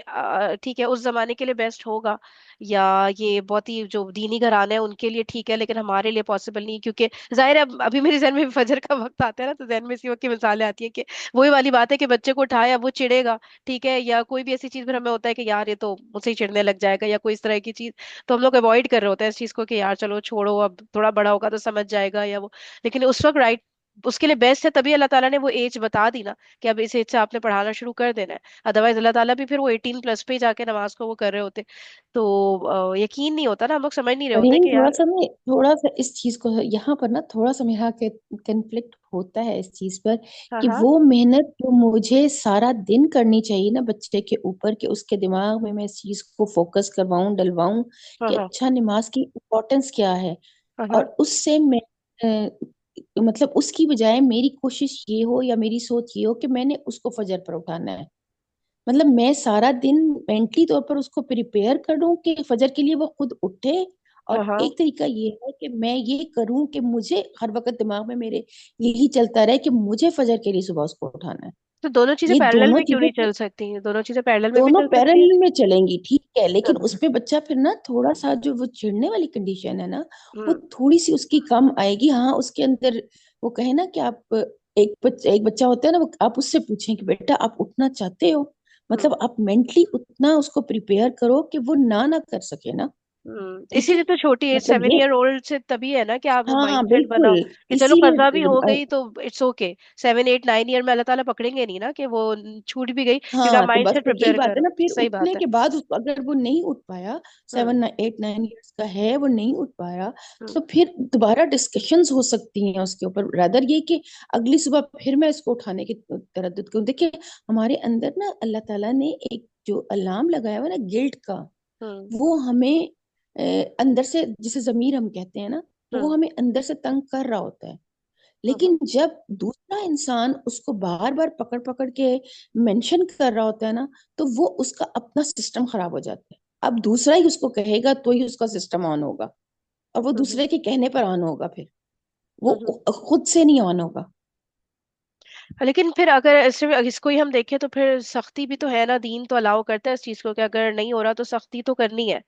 ٹھیک ہے اس زمانے کے لیے بیسٹ ہوگا، یا یہ بہت ہی جو دینی گھرانے ہیں ان کے لیے ٹھیک ہے، لیکن ہمارے لیے پاسبل نہیں. کیونکہ ظاہر ہے ابھی میرے ذہن میں بھی فجر کا وقت آتا ہے نا، تو ذہن میں اسی وقت کی مثالیں آتی ہیں کہ وہی والی بات ہے کہ بچے کو اٹھایا وہ چڑھے گا، ٹھیک ہے، یا کوئی بھی ایسی چیز پھر ہمیں ہوتا ہے کہ یار یہ تو مجھ سے ہی چڑھنے لگ جائے گا، یا کوئی اس طرح کی چیز. تو ہم لوگ اوائڈ کر رہے ہوتے ہیں اس چیز کو کہ یار چلو چھوڑو، اب تھوڑا بڑا ہوگا تو سمجھ جائے گا یا وہ. لیکن اس وقت رائٹ اس کے لیے بیسٹ ہے، تبھی اللہ تعالیٰ نے وہ ایج بتا دی نا کہ اب اس ایج سے آپ نے پڑھانا شروع کر دینا ہے. ادروائز اللہ تعالیٰ بھی پھر وہ 18+ پہ ہی جا کے نماز کو وہ کر رہے ہوتے. تو یقین نہیں ہوتا نا، ہم لوگ سمجھ نہیں رہے ہوتے فرحین کہ یار. تھوڑا سا اس چیز کو یہاں پر نا تھوڑا سا میرا کنفلکٹ ہوتا ہے اس چیز پر، ہاں کہ ہاں وہ محنت جو مجھے سارا دن کرنی چاہیے نا بچے کے اوپر، کہ اس کے دماغ میں اس چیز کو فوکس کرواؤں ڈلواؤں ہاں کہ ہاں اچھا نماز کی امپورٹنس کیا ہے، ہاں ہاں اور اس سے میں مطلب اس کی بجائے میری کوشش یہ ہو یا میری سوچ یہ ہو کہ میں نے اس کو فجر پر اٹھانا ہے. مطلب میں سارا دن مینٹلی طور پر اس کو پریپیئر کروں کہ فجر کے لیے وہ خود اٹھے. اور ہاں ہاں. ایک طریقہ یہ ہے کہ میں یہ کروں کہ مجھے ہر وقت دماغ میں میرے یہی چلتا رہے کہ مجھے فجر کے لیے صبح اس کو اٹھانا ہے. تو دونوں چیزیں یہ پیرلل دونوں میں کیوں چیزیں نہیں چل سکتی؟ دونوں چیزیں پیرلل میں بھی دونوں چل سکتی پیرل میں چلیں گی، ٹھیک ہے، لیکن ہیں. اس میں بچہ پھر نا تھوڑا سا جو وہ چڑھنے والی کنڈیشن ہے نا، وہ ہوں تھوڑی سی اس کی کم آئے گی. ہاں اس کے اندر وہ کہے نا کہ آپ ایک بچہ ہوتا ہے نا، آپ اس سے پوچھیں کہ بیٹا آپ اٹھنا چاہتے ہو، ہوں مطلب آپ مینٹلی اتنا اس کو پریپیئر کرو کہ وہ نہ کر سکے نا. ٹھیک اسی ہے، لیے تو چھوٹی ایج مطلب 7 ایئر اولڈ سے تبھی ہے نا کہ آپ وہ ہاں مائنڈ سیٹ بالکل، بناؤ کہ چلو اسی قضا بھی لیے ہو گئی تو اٹس اوکے. 7 8 9 ایئر میں اللہ تعالیٰ پکڑیں گے نہیں نا کہ وہ چھوٹ بھی گئی، کیونکہ آپ ہاں. تو مائنڈ بس سیٹ پھر یہی پریپیئر بات ہے کرو. نا، پھر صحیح اٹھنے بات ہے. کے بعد اس کو اگر وہ نہیں اٹھ پایا، ہوں 7 8 9 ایئرس کا ہے وہ نہیں اٹھ پایا، ہوں تو پھر دوبارہ ڈسکشنز ہو سکتی ہیں اس کے اوپر، رادر یہ کہ اگلی صبح پھر میں اس کو اٹھانے کی تردد کروں. دیکھیں ہمارے اندر نا اللہ تعالیٰ نے ایک جو الارم لگایا ہوا نا گلٹ کا، ہوں وہ ہمیں اندر سے جسے ضمیر ہم کہتے ہیں نا، ہوں وہ ہمیں اندر سے تنگ کر رہا ہوتا ہے. ہوں لیکن جب دوسرا انسان اس کو بار بار پکڑ پکڑ کے مینشن کر رہا ہوتا ہے نا، تو وہ اس کا اپنا سسٹم خراب ہو جاتا ہے. اب دوسرا ہی اس کو کہے گا تو ہی اس کا سسٹم آن ہوگا، اور وہ ہوں دوسرے کے کہنے پر آن ہوگا، پھر وہ ہوں. خود سے نہیں آن ہوگا. لیکن پھر اگر صرف اس کو ہی ہم دیکھیں تو پھر سختی بھی تو ہے نا. دین تو الاؤ کرتا ہے اس چیز کو کہ اگر نہیں ہو رہا تو سختی تو کرنی ہے.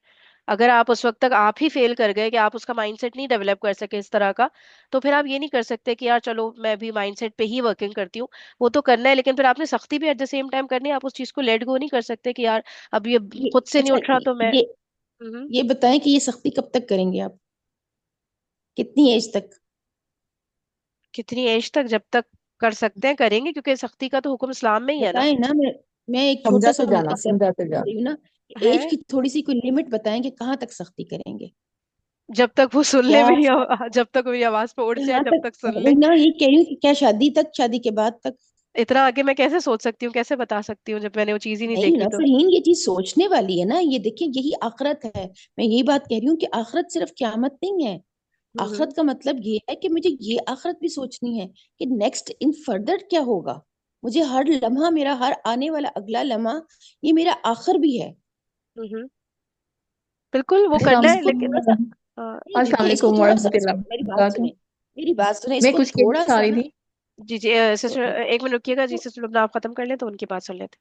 اگر آپ اس وقت تک آپ ہی فیل کر گئے کہ آپ اس کا مائنڈ سیٹ نہیں ڈیولپ کر سکے اس طرح کا، تو پھر آپ یہ نہیں کر سکتے کہ یار چلو میں بھی مائنڈ سیٹ پہ ہی ورکنگ کرتی ہوں. وہ تو کرنا ہے، لیکن پھر آپ نے سختی بھی ایٹ دا سیم ٹائم کرنی ہے. آپ اس چیز کو لیٹ گو نہیں کر سکتے کہ یار اب یہ خود سے نہیں اچھا، اٹھ رہا تو میں. یہ ہوں. یہ بتائیں کہ یہ سختی کب تک کریں گے آپ، کتنی ایج تک؟ کتنی ایج تک؟ جب تک کر سکتے ہیں کریں گے، کیونکہ سختی کا تو حکم اسلام میں ہی ہے نا. بتائیں نا، میں ایک چھوٹا سا سمجھاتے جانا ایگزامپل سمجھاتے دے جانا. رہی ہوں نا، ہے ایج کی تھوڑی سی کوئی لمٹ بتائیں کہ کہاں تک سختی کریں گے. جب تک وہ سن لے کیا میری جب تک میری آواز پہ اٹھ جائے یہاں جب تک تک سن لے. میں یہ کہہ رہی ہوں کہ کیا شادی تک، شادی کے بعد تک؟ اتنا آگے میں کیسے سوچ سکتی ہوں، کیسے بتا سکتی ہوں جب میں نے وہ چیز ہی نہیں نہیں دیکھی نا تو. فرحین، یہ چیز سوچنے والی ہے نا. یہ دیکھیں یہی آخرت ہے. میں یہی بات کہہ رہی ہوں کہ آخرت صرف قیامت نہیں ہے. ہوں آخرت کا مطلب یہ ہے کہ مجھے یہ آخرت بھی سوچنی ہے کہ نیکسٹ ان فردر کیا ہوگا. مجھے ہر لمحہ، میرا ہر آنے والا اگلا لمحہ یہ میرا آخر بھی ہے. ہوں. بالکل وہ نہیں تو کرنا ہم اس ہے کو لیکن تھوڑا سا نہیں السلام دیکھیں، اس کو علیکم تھوڑا سا ورحمۃ اللہ میری بات وبرکاتہ. سنیں، میری بات سنیں، اس میں کو کچھ کہنا تھوڑا چاہ سا رہی نا تھی. جی جی سسٹر ایک منٹ رکیے گا. جی سسٹر آپ ختم کر لیں تو ان کی بات سن لیتے.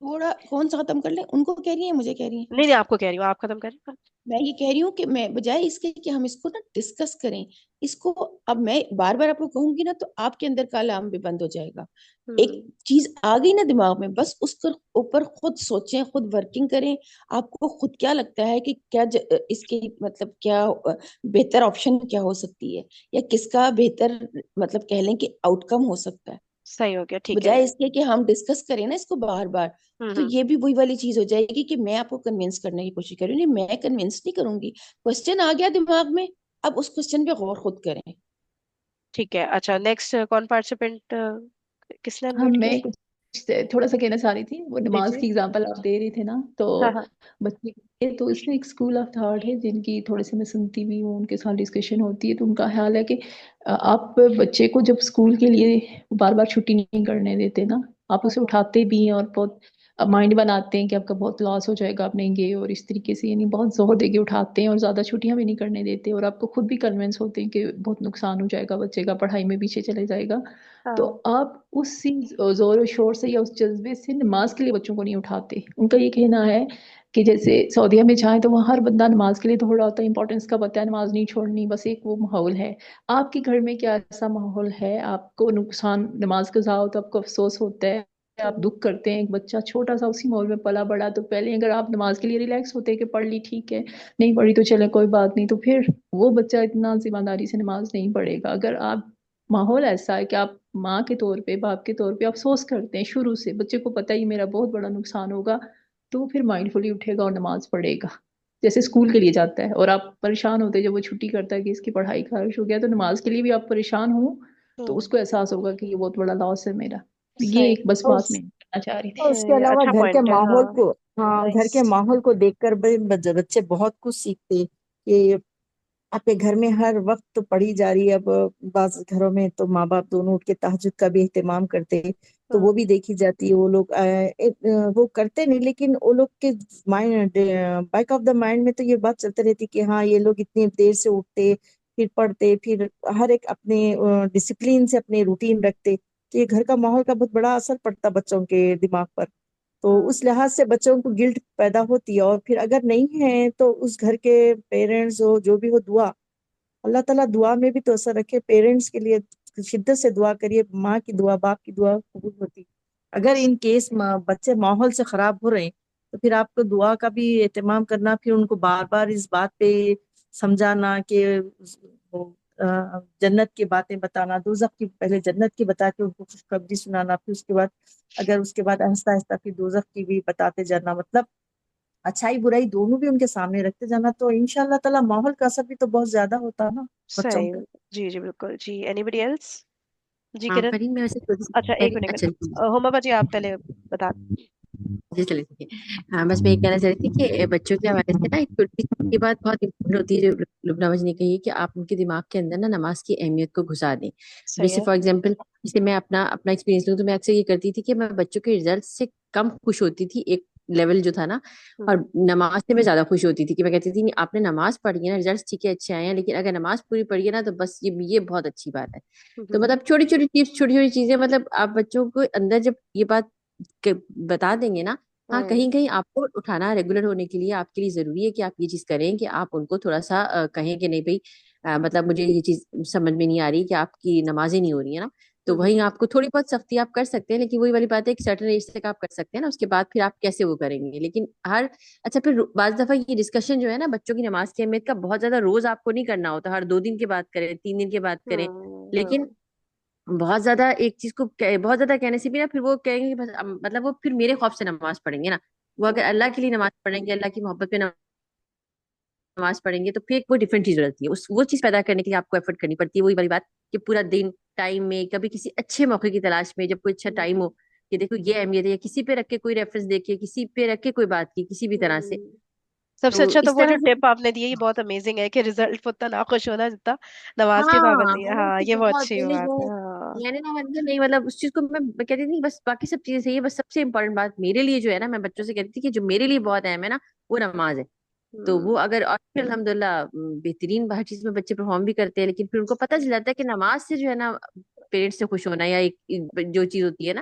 تھوڑا کون سا ختم کر لیں؟ ان کو کہہ رہی ہیں مجھے کہہ رہی ہیں؟ نہیں نہیں، آپ کو کہہ رہی ہوں، آپ ختم کریں بات۔ میں یہ کہہ رہی ہوں کہ میں بجائے اس کے کہ ہم اس کو نا ڈسکس کریں، اس کو اب میں بار بار آپ کو کہوں گی نا تو آپ کے اندر کلام بھی بند ہو جائے گا. ایک چیز آ گئی نا دماغ میں، بس اس کے اوپر خود سوچیں، خود ورکنگ کریں. آپ کو خود کیا لگتا ہے کہ کیا اس کی مطلب کیا بہتر آپشن کیا ہو سکتی ہے، یا کس کا بہتر مطلب کہہ لیں کہ آؤٹ کم ہو سکتا ہے، صحیح ہو گیا، ٹھیک ہے۔ بجائے اس کے کہ ہم ڈسکس کریں نا اس کو بار بار. تو یہ بھی وہی والی چیز ہو جائے گی کہ میں آپ کو کنوینس کرنے کی کوشش کر رہی ہوں. نہیں، میں کنوینس نہیں کروں گی. کوشچن آ گیا دماغ میں، اب اس کوشچن پہ غور خود کریں. ٹھیک ہے، اچھا نیکسٹ کون پارٹیسپینٹ، کس نے ہم انمیوٹ کیا؟ میں کچھ تھوڑا سا کہنا چاہ رہی تھی. وہ جی نماز جی، کی اگزامپل آپ دے رہی تھے نا، تو ہاں ہاں بچے تو اس میں ایک اسکول آف تھاٹ ہے جن کی تھوڑے سے میں سنتی بھی ہوں، ان کے ساتھ ڈسکشن ہوتی ہے، تو ان کا خیال ہے کہ آپ بچے کو جب اسکول کے لیے بار بار چھٹی نہیں کرنے دیتے نا، آپ اسے اٹھاتے بھی ہیں اور بہت مائنڈ بناتے ہیں کہ آپ کا بہت لاس ہو جائے گا، آپ نہیں گئے، اور اس طریقے سے یعنی بہت زور دے کے اٹھاتے ہیں اور زیادہ چھٹیاں بھی نہیں کرنے دیتے، اور آپ کو خود بھی کنوینس ہوتے ہیں کہ بہت نقصان ہو جائے گا بچے کا، پڑھائی میں پیچھے چلے جائے گا. تو ہاں آپ اسی زور و شور سے یا اس جذبے سے نماز کے لیے بچوں کو نہیں اٹھاتے. ان کا یہ کہنا ہے کہ جیسے سعودیہ میں جائیں تو وہاں ہر بندہ نماز کے لیے دوڑ رہا ہوتا ہے، امپورٹنس کا پتہ ہے، نماز نہیں چھوڑنی، بس ایک وہ ماحول ہے. آپ کے گھر میں کیا ایسا ماحول ہے؟ آپ کو نقصان نماز قضا ہو تو آپ کو افسوس ہوتا ہے، آپ دکھ کرتے ہیں؟ ایک بچہ چھوٹا سا اسی ماحول میں پلا بڑا، تو پہلے اگر آپ نماز کے لیے ریلیکس ہوتے کہ پڑھ لی ٹھیک ہے، نہیں پڑھی تو چلے کوئی بات نہیں، تو پھر وہ بچہ اتنا ذمہ داری سے نماز نہیں پڑھے گا. اگر آپ ماحول ایسا ہے کہ آپ ماں کے طور پہ، باپ کے طور پہ افسوس کرتے ہیں شروع سے، بچے کو پتہ ہی میرا بہت بڑا نقصان ہوگا، تو پھر مائنڈ فلی اٹھے گا اور نماز پڑھے گا. جیسے اسکول کے لیے جاتا ہے اور آپ پریشان ہوتے ہیں جب وہ چھٹی کرتا ہے کہ اس کی پڑھائی خارج ہو گیا، تو نماز کے لیے بھی آپ پریشان ہوں تو اس کو احساس ہوگا کہ یہ بہت بڑا لاس ہے میرا. یہ صحیح، ایک بس اور بات میں کہنا چاہ رہی تھی. اور اس کے علاوہ اچھا گھر کے پوائنٹ ہے، ہاں ماحول کو، ہاں گھر نائس۔ کے ماحول کو دیکھ کر بھی بچے بہت کچھ سیکھتے کہ آپ کے گھر میں ہر وقت تو پڑھی جا رہی ہے. اب بعض گھروں میں تو ماں باپ دونوں اٹھ کے تہجد کا بھی اہتمام کرتے، تو وہ بھی دیکھی جاتی ہے. وہ لوگ وہ کرتے نہیں، لیکن وہ لوگ کے mind, back of the mind میں تو یہ بات چلتے رہتی کہ ہاں یہ لوگ اتنی دیر سے اٹھتے، پھر پڑھتے، پھر ہر ایک اپنے ڈسپلین سے اپنے روٹین رکھتے. تو یہ گھر کا ماحول کا بہت بڑا اثر پڑتا بچوں کے دماغ پر. تو اس لحاظ سے بچوں کو گلٹ پیدا ہوتی ہے. اور پھر اگر نہیں ہے تو اس گھر کے پیرنٹس ہو جو بھی ہو، دعا اللہ تعالیٰ دعا میں بھی تو اثر رکھے. پیرنٹس کے لیے شدت سے دعا کریے، ماں کی دعا، باپ کی دعا قبول ہوتی. اگر ان کیس بچے ماحول سے خراب ہو رہے ہیں تو پھر آپ کو دعا کا بھی اہتمام کرنا، پھر ان کو بار بار اس بات پہ سمجھانا کہ جنت کی باتیں بتانا، دوزخ کی پہلے جنت کی بتا کے ان کو خوشخبری سنانا، پھر اس کے بعد اگر اس کے بعد آہستہ آہستہ پھر دوزخ کی بھی بتاتے جانا. مطلب اچھائی برائی دونوں بھی ان کے سامنے رکھتے جانا. تو انشاءاللہ تعالی ماحول کا اثر بھی تو بہت زیادہ ہوتا ہے نا بچوں صحیح، پہ. جی جی بالکل جی. اینی بڈی ایلس؟ جی ہاں کرن، فریم، میں ویسے چھوٹی سی اچھا ایک منٹ ایک اچھا منٹ، ہما باجی آپ پہلے بتا۔ جی چلیے ٹھیک ہے. ہاں بس میں یہ کہنا چاہ رہی تھی کہ بچوں کے حوالے سے نا ایک چھوٹی سی بات بہت امپورٹنٹ ہوتی ہے جو لبنہ باجی نے کہی، کہ آپ ان کے دماغ کے اندر نا نماز کی اہمیت کو گھسا دیں. صحیح جیسے ہے، فار ایگزامپل، جیسے میں اپنا ایکسپیرینس لوں تو میں اکثر یہ کرتی تھی کہ میں بچوں کے رزلٹ سے کم خوش ہوتی تھی، ایک لیول جو تھا نا، اور نماز سے میں زیادہ خوش ہوتی تھی. کہ میں کہتی تھی نہیں، آپ نے نماز پڑھی ہے نا، رزلٹس ٹھیک ہے اچھے آئے ہیں، لیکن اگر نماز پوری پڑھی ہے نا تو بس یہ بہت اچھی بات ہے. تو مطلب چھوٹی چھوٹی ٹپس، چھوٹی چھوٹی چیزیں، مطلب آپ بچوں کو اندر جب یہ بات بتا دیں گے نا، ہاں کہیں کہیں آپ کو اٹھانا ریگولر ہونے کے لیے آپ کے لیے ضروری ہے کہ آپ یہ چیز کریں کہ آپ ان کو تھوڑا سا کہیں کہ نہیں بھائی، مطلب مجھے یہ چیز سمجھ میں نہیں آ رہی کہ آپ کی نمازیں نہیں ہو رہی ہے نا. تو وہیں آپ کو تھوڑی بہت سختی آپ کر سکتے ہیں، لیکن وہی والی بات ہے کہ سرٹن ایج تک آپ کر سکتے ہیں نا، اس کے بعد پھر آپ کیسے وہ کریں گے. لیکن اچھا پھر بعض دفعہ یہ ڈسکشن جو ہے نا بچوں کی نماز کی اہمیت کا، بہت زیادہ روز آپ کو نہیں کرنا ہوتا، ہر 2 دن کے بعد کریں، 3 دن کے بعد کریں. لیکن بہت زیادہ ایک چیز کو بہت زیادہ کہنے سے بھی نا پھر وہ کہیں گے مطلب وہ پھر میرے خوف سے نماز پڑھیں گے نا. وہ اگر اللہ کے لیے نماز پڑھیں گے، اللہ کی محبت پہ نماز پڑھیں گے، تو پھر ایک وہ ڈفرنٹ چیز ہو جاتی ہے. وہ چیز پیدا کرنے کے لیے آپ کو ایفرٹ کرنی پڑتی ہے. وہی والی بات کہ پورا دن ٹائم میں، کبھی کسی اچھے موقع کی تلاش میں، جب کوئی اچھا ٹائم ہو کہ دیکھو یہ اہمیت ہے، یا کسی پہ رکھ کے کوئی ریفرنس دیکھیے، کسی پہ رکھ کے کوئی بات کی کسی بھی طرح سے. سب سے تو اچھا تو اس وہ طرح جو سے ٹپ آپ نے دی ہے، یہ بہت امیزنگ ہے کہ رزلٹ اتنا نہ خوش ہونا جتنا نماز کی ہاں پابندی ہے. وہ ہاں تو یہ بہت بہت، اچھی میں نے بات جو ہے. ہاں میں نے نا مطلب نہیں، مطلب اس چیز کو میں کہتی تھی بس باقی سب چیزیں صحیح ہے، بس سب سے امپورٹنٹ بات میرے لیے جو ہے نا، میں بچوں سے کہتی تھی کہ جو میرے لیے بہت اہم ہے نا، وہ نماز ہے. تو وہ اگر، اور پھر الحمد للہ بہترین ہر چیز میں بچے پرفارم بھی کرتے ہیں، لیکن پھر ان کو پتہ چل جاتا ہے کہ نماز سے جو ہے نا پیرنٹس سے خوش ہونا، یا ایک جو چیز ہوتی ہے نا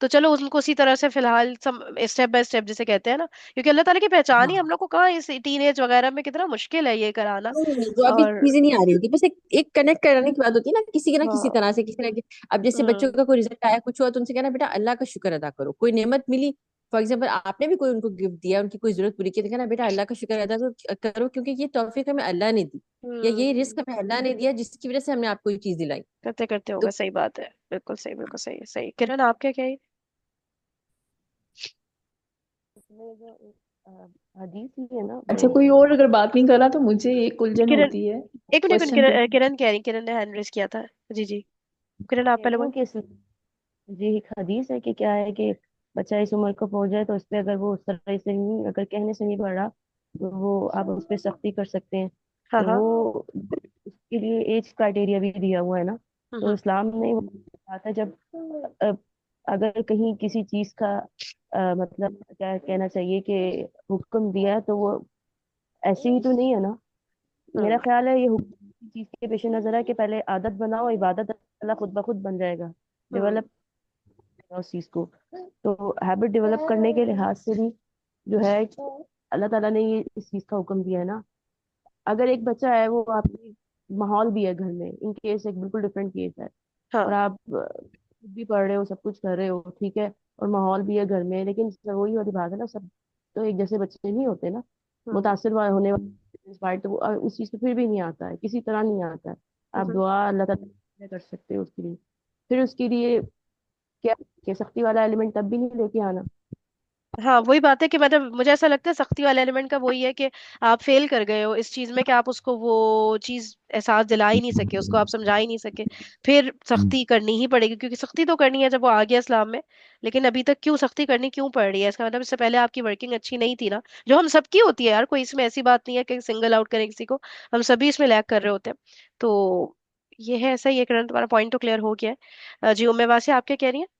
تو چلو ان کو اسی طرح سے فی الحال اسٹیپ بائی اسٹیپ جسے کہتے ہیں نا، کیونکہ اللہ تعالیٰ کی پہچان ہی ہاں ہم لوگ کو کہاں اس ٹین ایج وغیرہ میں کتنا مشکل ہے یہ کرانا. نہیں، جو ابھی اور چیزیں نہیں آ رہی ہوتی، بس ایک کنیکٹ کرنے کی بات ہوتی ہے نا، کسی نہ کسی ہاں. طرح سے کسی نہ اب جیسے بچوں ہوں کا کوئی رزلٹ آیا کچھ ہوا تو ان سے کہنا بیٹا اللہ کا شکر ادا کرو، کوئی نعمت ملی فار ایگزامپل آپ نے بھی کوئی ان کو گفٹ دیا، ان کی کوئی ضرورت پوری کی تو کہنا بیٹا اللہ کا شکر ادا کرو کیونکہ یہ توفیق ہمیں اللہ نے دی، یا یہ رزق ہوں ہمیں اللہ نے دیا جس کی وجہ سے ہم نے آپ کو یہ چیز دلائی. کرتے کرتے تو ہوگا، صحیح بات ہے، بالکل صحیح، بالکل صحیح صحیح. کرن آپ کیا کہیے؟ اس میں جو حدیث ہی ہے نا اچھا، وہ کوئی اور اگر بات نہیں کر رہا تو مجھے ایک الجھن کرن ہوتی ہے. ایک منٹ، کوشچن کرن کہہ رہی، کرن نے ہینڈ ریز کیا تھا. جی جی کرن آپ کہہ پہلے رہی ہوں بول. کہ جی ایک حدیث ہے کہ کیا ہے کہ بچہ اس عمر کو پہنچ جائے تو اس پہ اگر وہ اس طرح سے نہیں، اگر کہنے سے نہیں پڑھ رہا تو وہ آپ اس پہ سختی کر سکتے ہیں. ہاں تو ہاں. وہ اس کے لیے ایج کرائٹیریا بھی دیا ہوا ہے نا. تو ہوں اسلام نے وہ کہا تھا جب ا، اگر کہیں کسی چیز کا مطلب کیا کہنا چاہیے کہ حکم دیا ہے تو وہ ایسے ہی تو نہیں ہے نا. میرا ہوں خیال ہے یہ حکم کی چیز کے پیش نظر ہے کہ پہلے عادت بناؤ، عبادت اللہ خود بخود بن جائے گا، ہوں ڈیولپ اس چیز کو. تو ہیبٹ ڈیولپ کرنے کے لحاظ سے بھی جو ہے اللہ تعالیٰ نے یہ اس چیز کا حکم دیا ہے نا. اگر ایک بچہ ہے وہ آپ کی ماحول بھی ہے گھر میں، ان کیس ایک بالکل ڈفرینٹ کیس ہے، ہاں. اور آپ خود بھی پڑھ رہے ہو، سب کچھ کر رہے ہو ٹھیک ہے، اور ماحول بھی ہے گھر میں، لیکن وہی والی بات ہے نا، سب تو ایک جیسے بچے نہیں ہوتے نا. ہوں متاثر ہونے والے تو وہ اس چیز کو پھر بھی نہیں آتا ہے، کسی طرح نہیں آتا ہے. آپ ہوں. دعا اللہ تعالیٰ سے کر سکتے ہو اس کے لیے. پھر اس کے لیے کیا کہ سختی والا ایلیمنٹ تب بھی نہیں لے کے آنا. ہاں وہی بات ہے کہ مطلب مجھے ایسا لگتا ہے سختی والے ایلیمنٹ کا وہی ہے کہ آپ فیل کر گئے ہو اس چیز میں کہ آپ اس کو وہ چیز احساس دلا ہی نہیں سکے، اس کو آپ سمجھا ہی نہیں سکے. پھر سختی کرنی ہی پڑے گی، کیونکہ سختی تو کرنی ہے جب وہ آ گیا اسلام میں. لیکن ابھی تک کیوں سختی کرنی کیوں پڑ رہی ہے؟ اس کا مطلب اس سے پہلے آپ کی ورکنگ اچھی نہیں تھی نا، جو ہم سب کی ہوتی ہے یار، کوئی اس میں ایسی بات نہیں ہے کہ سنگل آؤٹ کرے کسی کو. ہم سبھی اس میں لیک کر رہے ہوتے ہیں. تو یہ ہے ایسا ہی ہے. کرن تمہارا پوائنٹ تو کلیئر ہو گیا ہے. جی ام واسیہ آپ کیا کہہ رہی ہیں؟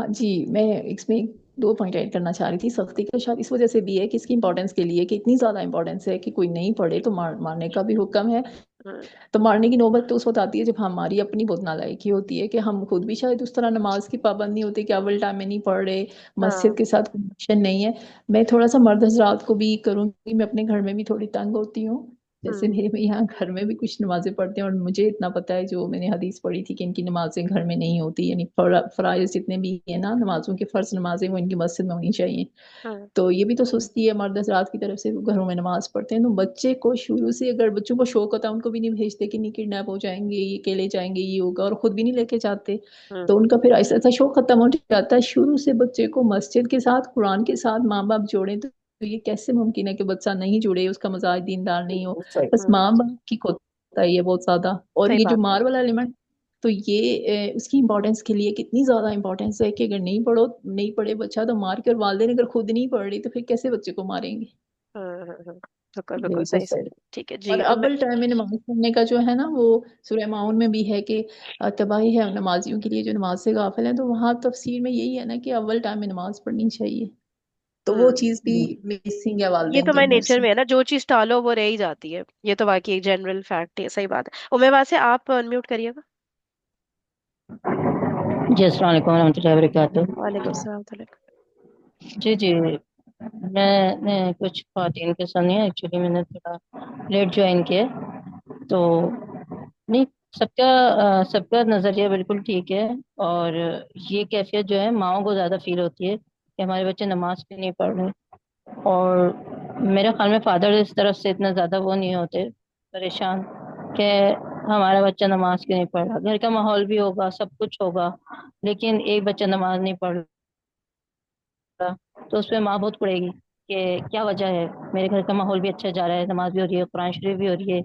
جی میں اس میں دو پوائنٹ ایڈ کرنا چاہ رہی تھی. سختی کا شاید اس وجہ سے بھی ہے کہ اس کی امپورٹینس کے لیے، کہ اتنی زیادہ امپورٹینس ہے کہ کوئی نہیں پڑھے تو مارنے کا بھی حکم ہے. ہوں تو مارنے کی نوبت تو اس وقت آتی ہے جب ہماری اپنی بہت نالائکی ہوتی ہے کہ ہم خود بھی شاید اس طرح نماز کی پابند نہیں ہوتے کہ اول ٹائم میں نہیں پڑھ رہے، ہاں. مسجد کے ساتھ کنیکشن نہیں ہے. میں تھوڑا سا مرد حضرات کو بھی کروں گی، میں اپنے گھر میں بھی تھوڑی تنگ ہوتی ہوں. جیسے ہوں میرے یہاں گھر میں بھی کچھ نمازیں پڑھتے ہیں اور مجھے اتنا پتا ہے، جو میں نے حدیث پڑھی تھی کہ ان کی نمازیں گھر میں نہیں ہوتی، یعنی فرائض جتنے بھی ہیں نا نمازوں کے، فرض نمازیں وہ ان کی مسجد میں ہونی چاہیے. ہوں تو یہ بھی تو سستی ہے مرد حضرات کی طرف سے، وہ گھروں میں نماز پڑھتے ہیں. تو بچے کو شروع سے اگر بچوں کو شوق ہوتا ہے، ان کو بھی نہیں بھیجتے کہ نہیں کڈنیپ ہو جائیں گے، یہ اکیلے جائیں گے، یہ ہوگا، اور خود بھی نہیں لے کے جاتے. ہوں تو ان کا پھر ایسا ایسا شوق ختم ہو جاتا ہے. شروع سے بچے کو مسجد کے ساتھ، قرآن کے ساتھ ماں باپ جوڑیں تو یہ کیسے ممکن ہے کہ بچہ نہیں جڑے، اس کا مزاج دیندار نہیں ہو؟ بس ہوں. ماں باپ کی کوتاہی ہے بہت زیادہ. اور صحیح یہ جو بات ہے. مار والا ایلیمنٹ، تو یہ اس کی امپورٹینس کے لیے کتنی زیادہ امپورٹینس ہے کہ اگر نہیں پڑھے بچہ تو مار کے، اور والدین اگر خود نہیں پڑھ رہی تو پھر کیسے بچے کو ماریں گے؟ بالکل بالکل بالکل صحیح صحیح. صحیح. ٹھیک ہے اور جی اول ٹائم میں نماز پڑھنے کا جو ہے نا، وہ سورہ معاون میں بھی ہے کہ تباہی ہے نمازیوں کے لیے جو نماز سے غافل ہیں. تو وہاں تفسیر میں یہی ہے نا کہ اول ٹائم میں نماز پڑھنی چاہیے. تو وہ ہوں. چیز بھی مسنگ ہے یہ والدین تو کے ہمارے اندر نیچر سے. میں ہے نا، جو چیز ٹالو وہ رہ ہی جاتی ہے. یہ تو واقعی ایک جنرل فیکٹ ہے. صحیح بات ہے. امے سے آپ انمیوٹ کریے گا. جی السلام علیکم ورحمۃ اللہ وبرکاتہ. وعلیکم السلام علیکم. جی جی میں نے کچھ خواتین کے سامنے، ایکچولی میں نے تھوڑا لیٹ جوائن کیا، تو نہیں، سب کا نظریہ بالکل ٹھیک ہے. اور یہ کیفیت جو ہے ماؤں کو زیادہ فیل ہوتی ہے کہ ہمارے بچے نماز بھی نہیں پڑھ رہے. اور میرے خیال میں فادر اس طرف سے اتنا زیادہ وہ نہیں ہوتے پریشان کہ ہمارا بچہ نماز کیوں نہیں پڑھ رہا. گھر کا ماحول بھی ہوگا، سب کچھ ہوگا، لیکن ایک بچہ نماز نہیں پڑھ رہا تو اس پہ ماں بہت پڑے گی کہ کیا وجہ ہے. میرے گھر کا ماحول بھی اچھا جا رہا ہے، نماز بھی ہو رہی ہے، قرآن شریف بھی ہو رہی ہے،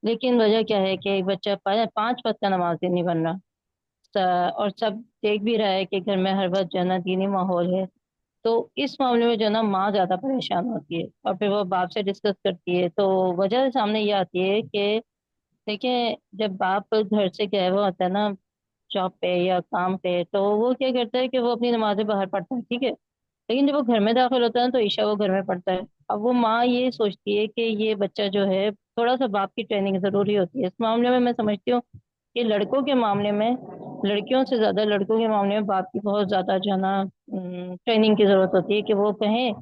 لیکن وجہ کیا ہے کہ ایک بچہ 5 وقت کا نماز بھی نہیں بن رہا، اور سب دیکھ بھی رہا ہے کہ گھر میں ہر وقت جو ہے نا دینی ماحول ہے. تو اس معاملے میں جو ہے نا ماں زیادہ پریشان ہوتی ہے، اور پھر وہ باپ سے ڈسکس کرتی ہے. تو وجہ سامنے یہ آتی ہے کہ دیکھیں، جب باپ گھر سے گئے ہوا ہوتا ہے نا جاب پہ یا کام پہ، تو وہ کیا کرتا ہے کہ وہ اپنی نمازیں باہر پڑھتا ہے، ٹھیک ہے، لیکن جب وہ گھر میں داخل ہوتا ہے نا تو عشاء وہ گھر میں پڑھتا ہے. اب وہ ماں یہ سوچتی ہے کہ یہ بچہ جو ہے تھوڑا سا باپ کی ٹریننگ ضروری ہوتی ہے اس معاملے میں سمجھتی ہوں کہ لڑکوں کے معاملے میں لڑکیوں سے زیادہ لڑکوں کے معاملے میں باپ کی بہت زیادہ جو ہے نا ٹریننگ کی ضرورت ہوتی ہے کہ وہ کہیں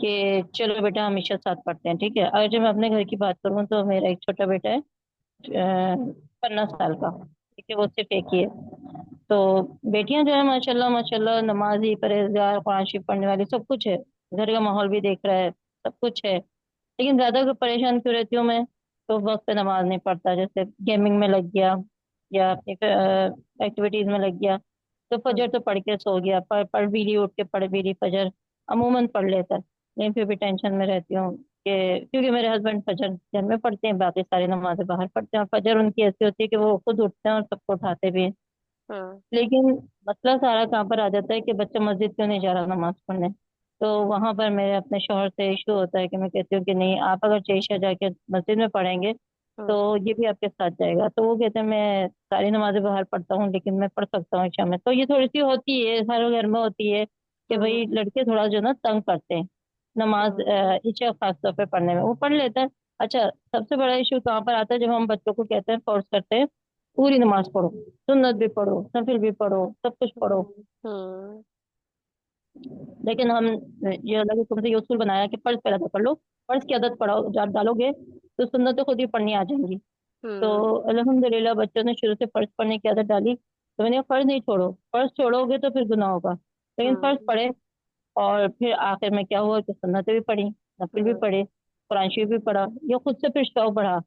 کہ چلو بیٹا ہمیشہ ساتھ پڑھتے ہیں ٹھیک ہے. اگر جب میں اپنے گھر کی بات کروں تو میرا ایک چھوٹا بیٹا ہے 15 سال کا ٹھیک ہے, وہ صرف ایک ہی ہے. تو بیٹیاں جو ہے ماشاء اللہ نمازی پرہیزگار قرآن شریف پڑھنے والی سب کچھ ہے, گھر کا ماحول بھی دیکھ رہا ہے سب کچھ ہے, لیکن زیادہ پریشان کیوں رہتی ہوں میں تو وقت پہ نماز نہیں پڑھتا, جیسے گیمنگ میں لگ گیا یا اپنی ایکٹیویٹیز میں لگ گیا تو فجر تو پڑھ کے سو گیا, پڑھ بھی لی, اٹھ کے پڑھ بھی لی فجر عموماً پڑھ لیتا ہے, لیکن پھر بھی ٹینشن میں رہتی ہوں کہ کیونکہ میرے ہسبینڈ فجر گھر میں پڑھتے ہیں, باقی ساری نمازیں باہر پڑھتے ہیں, اور فجر ان کی ایسی ہوتی ہے کہ وہ خود اٹھتے ہیں اور سب کو اٹھاتے بھی ہیں. ہاں لیکن مسئلہ سارا کہاں پر آ جاتا ہے کہ بچہ مسجد کیوں نہیں جا رہا نماز پڑھنے, تو وہاں پر میرے اپنے شوہر سے ایشو ہوتا ہے کہ میں کہتی ہوں کہ نہیں آپ اگر عشاء جا کے مسجد میں پڑھیں گے ہاں تو یہ بھی آپ کے ساتھ جائے گا, تو وہ کہتے ہیں میں ساری نمازیں باہر پڑھتا ہوں لیکن میں پڑھ سکتا ہوں عشاء میں. تو یہ تھوڑی سی ہوتی ہے ہر گھر میں ہوتی ہے کہ ہاں بھائی لڑکے تھوڑا جو نا تنگ کرتے ہیں نماز ہاں عشاء خاص طور پہ پڑھنے میں, وہ پڑھ لیتا ہے. اچھا سب سے بڑا ایشو کہاں پر آتا ہے جب ہم بچوں کو کہتے ہیں فورس کرتے ہیں پوری نماز پڑھو, سنت بھی پڑھو نفل بھی پڑھو سب کچھ پڑھو, ہاں لیکن ہم یہ اللہ تم سے یہ اصول بنایا کہ فرض پہلے تو پڑھ لو, فرض کی عادت پڑھو جب ڈالو گے تو سنت تو خود ہی پڑھنی آ جائیں گی. تو ہاں الحمدللہ بچوں نے شروع سے فرض پڑھنے کی عادت ڈالی, تو میں نے کہا فرض نہیں چھوڑو, فرض چھوڑو گے تو پھر گناہ ہوگا, لیکن فرض ہاں پڑھے. اور پھر آخر میں کیا ہوا کہ سنتیں بھی پڑھی نفل بھی ہاں پڑھے قرآن شریف بھی پڑھا, یہ خود سے پھر شوق بڑھا.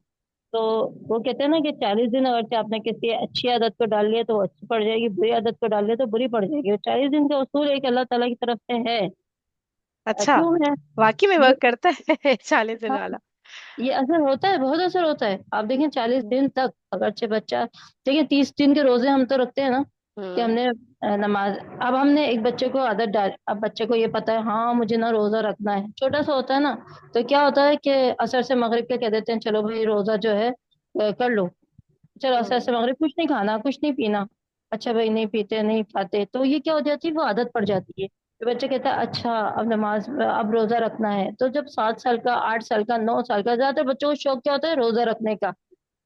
تو وہ کہتے ہیں نا کہ 40 دن اگر سے آپ نے کسی اچھی عادت کو ڈال لیا تو وہ اچھی پڑ جائے گی, بری عادت کو ڈال لیا تو بری پڑ جائے گی. 40 دن کا اصول ایک اللہ تعالیٰ کی طرف سے ہے. اچھا, کیوں ہے واقعی میں یہ؟ ورک کرتا ہے 40 دن ہاں والا. یہ اثر ہوتا ہے, بہت اثر ہوتا ہے. آپ دیکھیں 40 دن تک اگرچہ بچہ دیکھیں 30 دن کے روزے ہم تو رکھتے ہیں نا کہ ہم ہوں نے نماز, اب ہم نے ایک بچے کو عادت ڈال, اب بچے کو یہ پتا ہے ہاں مجھے نا روزہ رکھنا ہے, چھوٹا سا ہوتا ہے نا, تو کیا ہوتا ہے کہ عصر سے مغرب کے کہہ دیتے ہیں چلو بھائی روزہ جو ہے کر لو, چلو عصر ہوں سے مغرب کچھ نہیں کھانا کچھ نہیں پینا, اچھا بھائی نہیں پیتے نہیں کھاتے, تو یہ کیا ہو جاتی ہے وہ عادت پڑ جاتی ہے. تو بچہ کہتا ہے اچھا اب نماز اب روزہ رکھنا ہے, تو جب 7 سال کا 8 سال کا 9 سال کا, زیادہ تر بچوں کو شوق کیا ہوتا ہے روزہ رکھنے کا,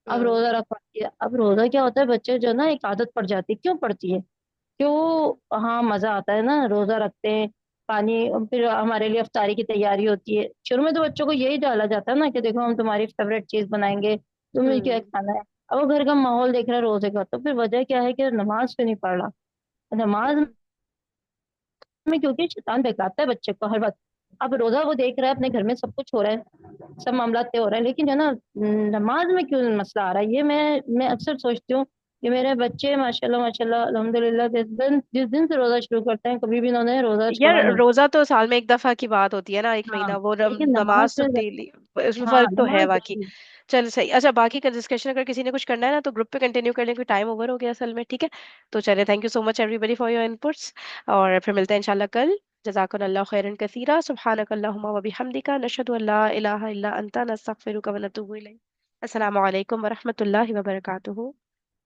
اب ہوں روزہ رکھ پاتی ہے. اب روزہ کیا ہوتا ہے بچے جو نا ایک عادت پڑ جاتی ہے, کیوں پڑتی ہے کیوں, ہاں مزہ آتا ہے نا روزہ رکھتے ہیں, پانی پھر ہمارے لیے افطاری کی تیاری ہوتی ہے. شروع میں تو بچوں کو یہی ڈالا جاتا ہے نا کہ دیکھو ہم تمہاری فیوریٹ چیز بنائیں گے, تمہیں کیا ہوں کھانا ہے. اب وہ گھر کا ماحول دیکھ رہا ہے روزے کا, تو پھر وجہ کیا ہے کہ نماز پہ نہیں پڑھ رہا. نماز ہوں میں کیونکہ شیطان بہکاتا ہے بچے کو ہر وقت. اب روزہ وہ دیکھ رہا ہے اپنے گھر میں سب کچھ ہو رہا ہے, سب معاملات طے ہو رہا ہے, لیکن جو ہے نا نماز میں کیوں مسئلہ آ رہا ہے, یہ میں اکثر سوچتی ہوں کہ میرے بچے ماشاء اللہ الحمدللہ جس دن سے روزہ شروع کرتے ہیں کبھی بھی انہوں نے روزہ یار چھوڑا نہیں. روزہ تو سال میں ایک دفعہ کی بات ہوتی ہے نا, ایک ہاں مہینہ, وہ لیکن نماز نماز تو جو ڈیلی, اس میں ہاں فرق تو ہے نماز واقعی. ضروری. چل صحیح. اچھا باقی کا ڈسکشن اگر کسی نے کچھ کرنا ہے نا تو گروپ پہ کنٹینیو کر لیں, کوئی ٹائم اوور ہو گیا اصل میں, ٹھیک ہے. تو چلے, thank you so much everybody for your inputs, اور پھر ملتے ہیں انشاءاللہ کل. جزاکم اللہ خیرا کثیرا, سبحانک اللہم و بحمدک, نشہد ان لا الہ الا انت, نستغفرک و نتوب الیک. السلام علیکم ورحمۃ اللہ وبرکاتہ.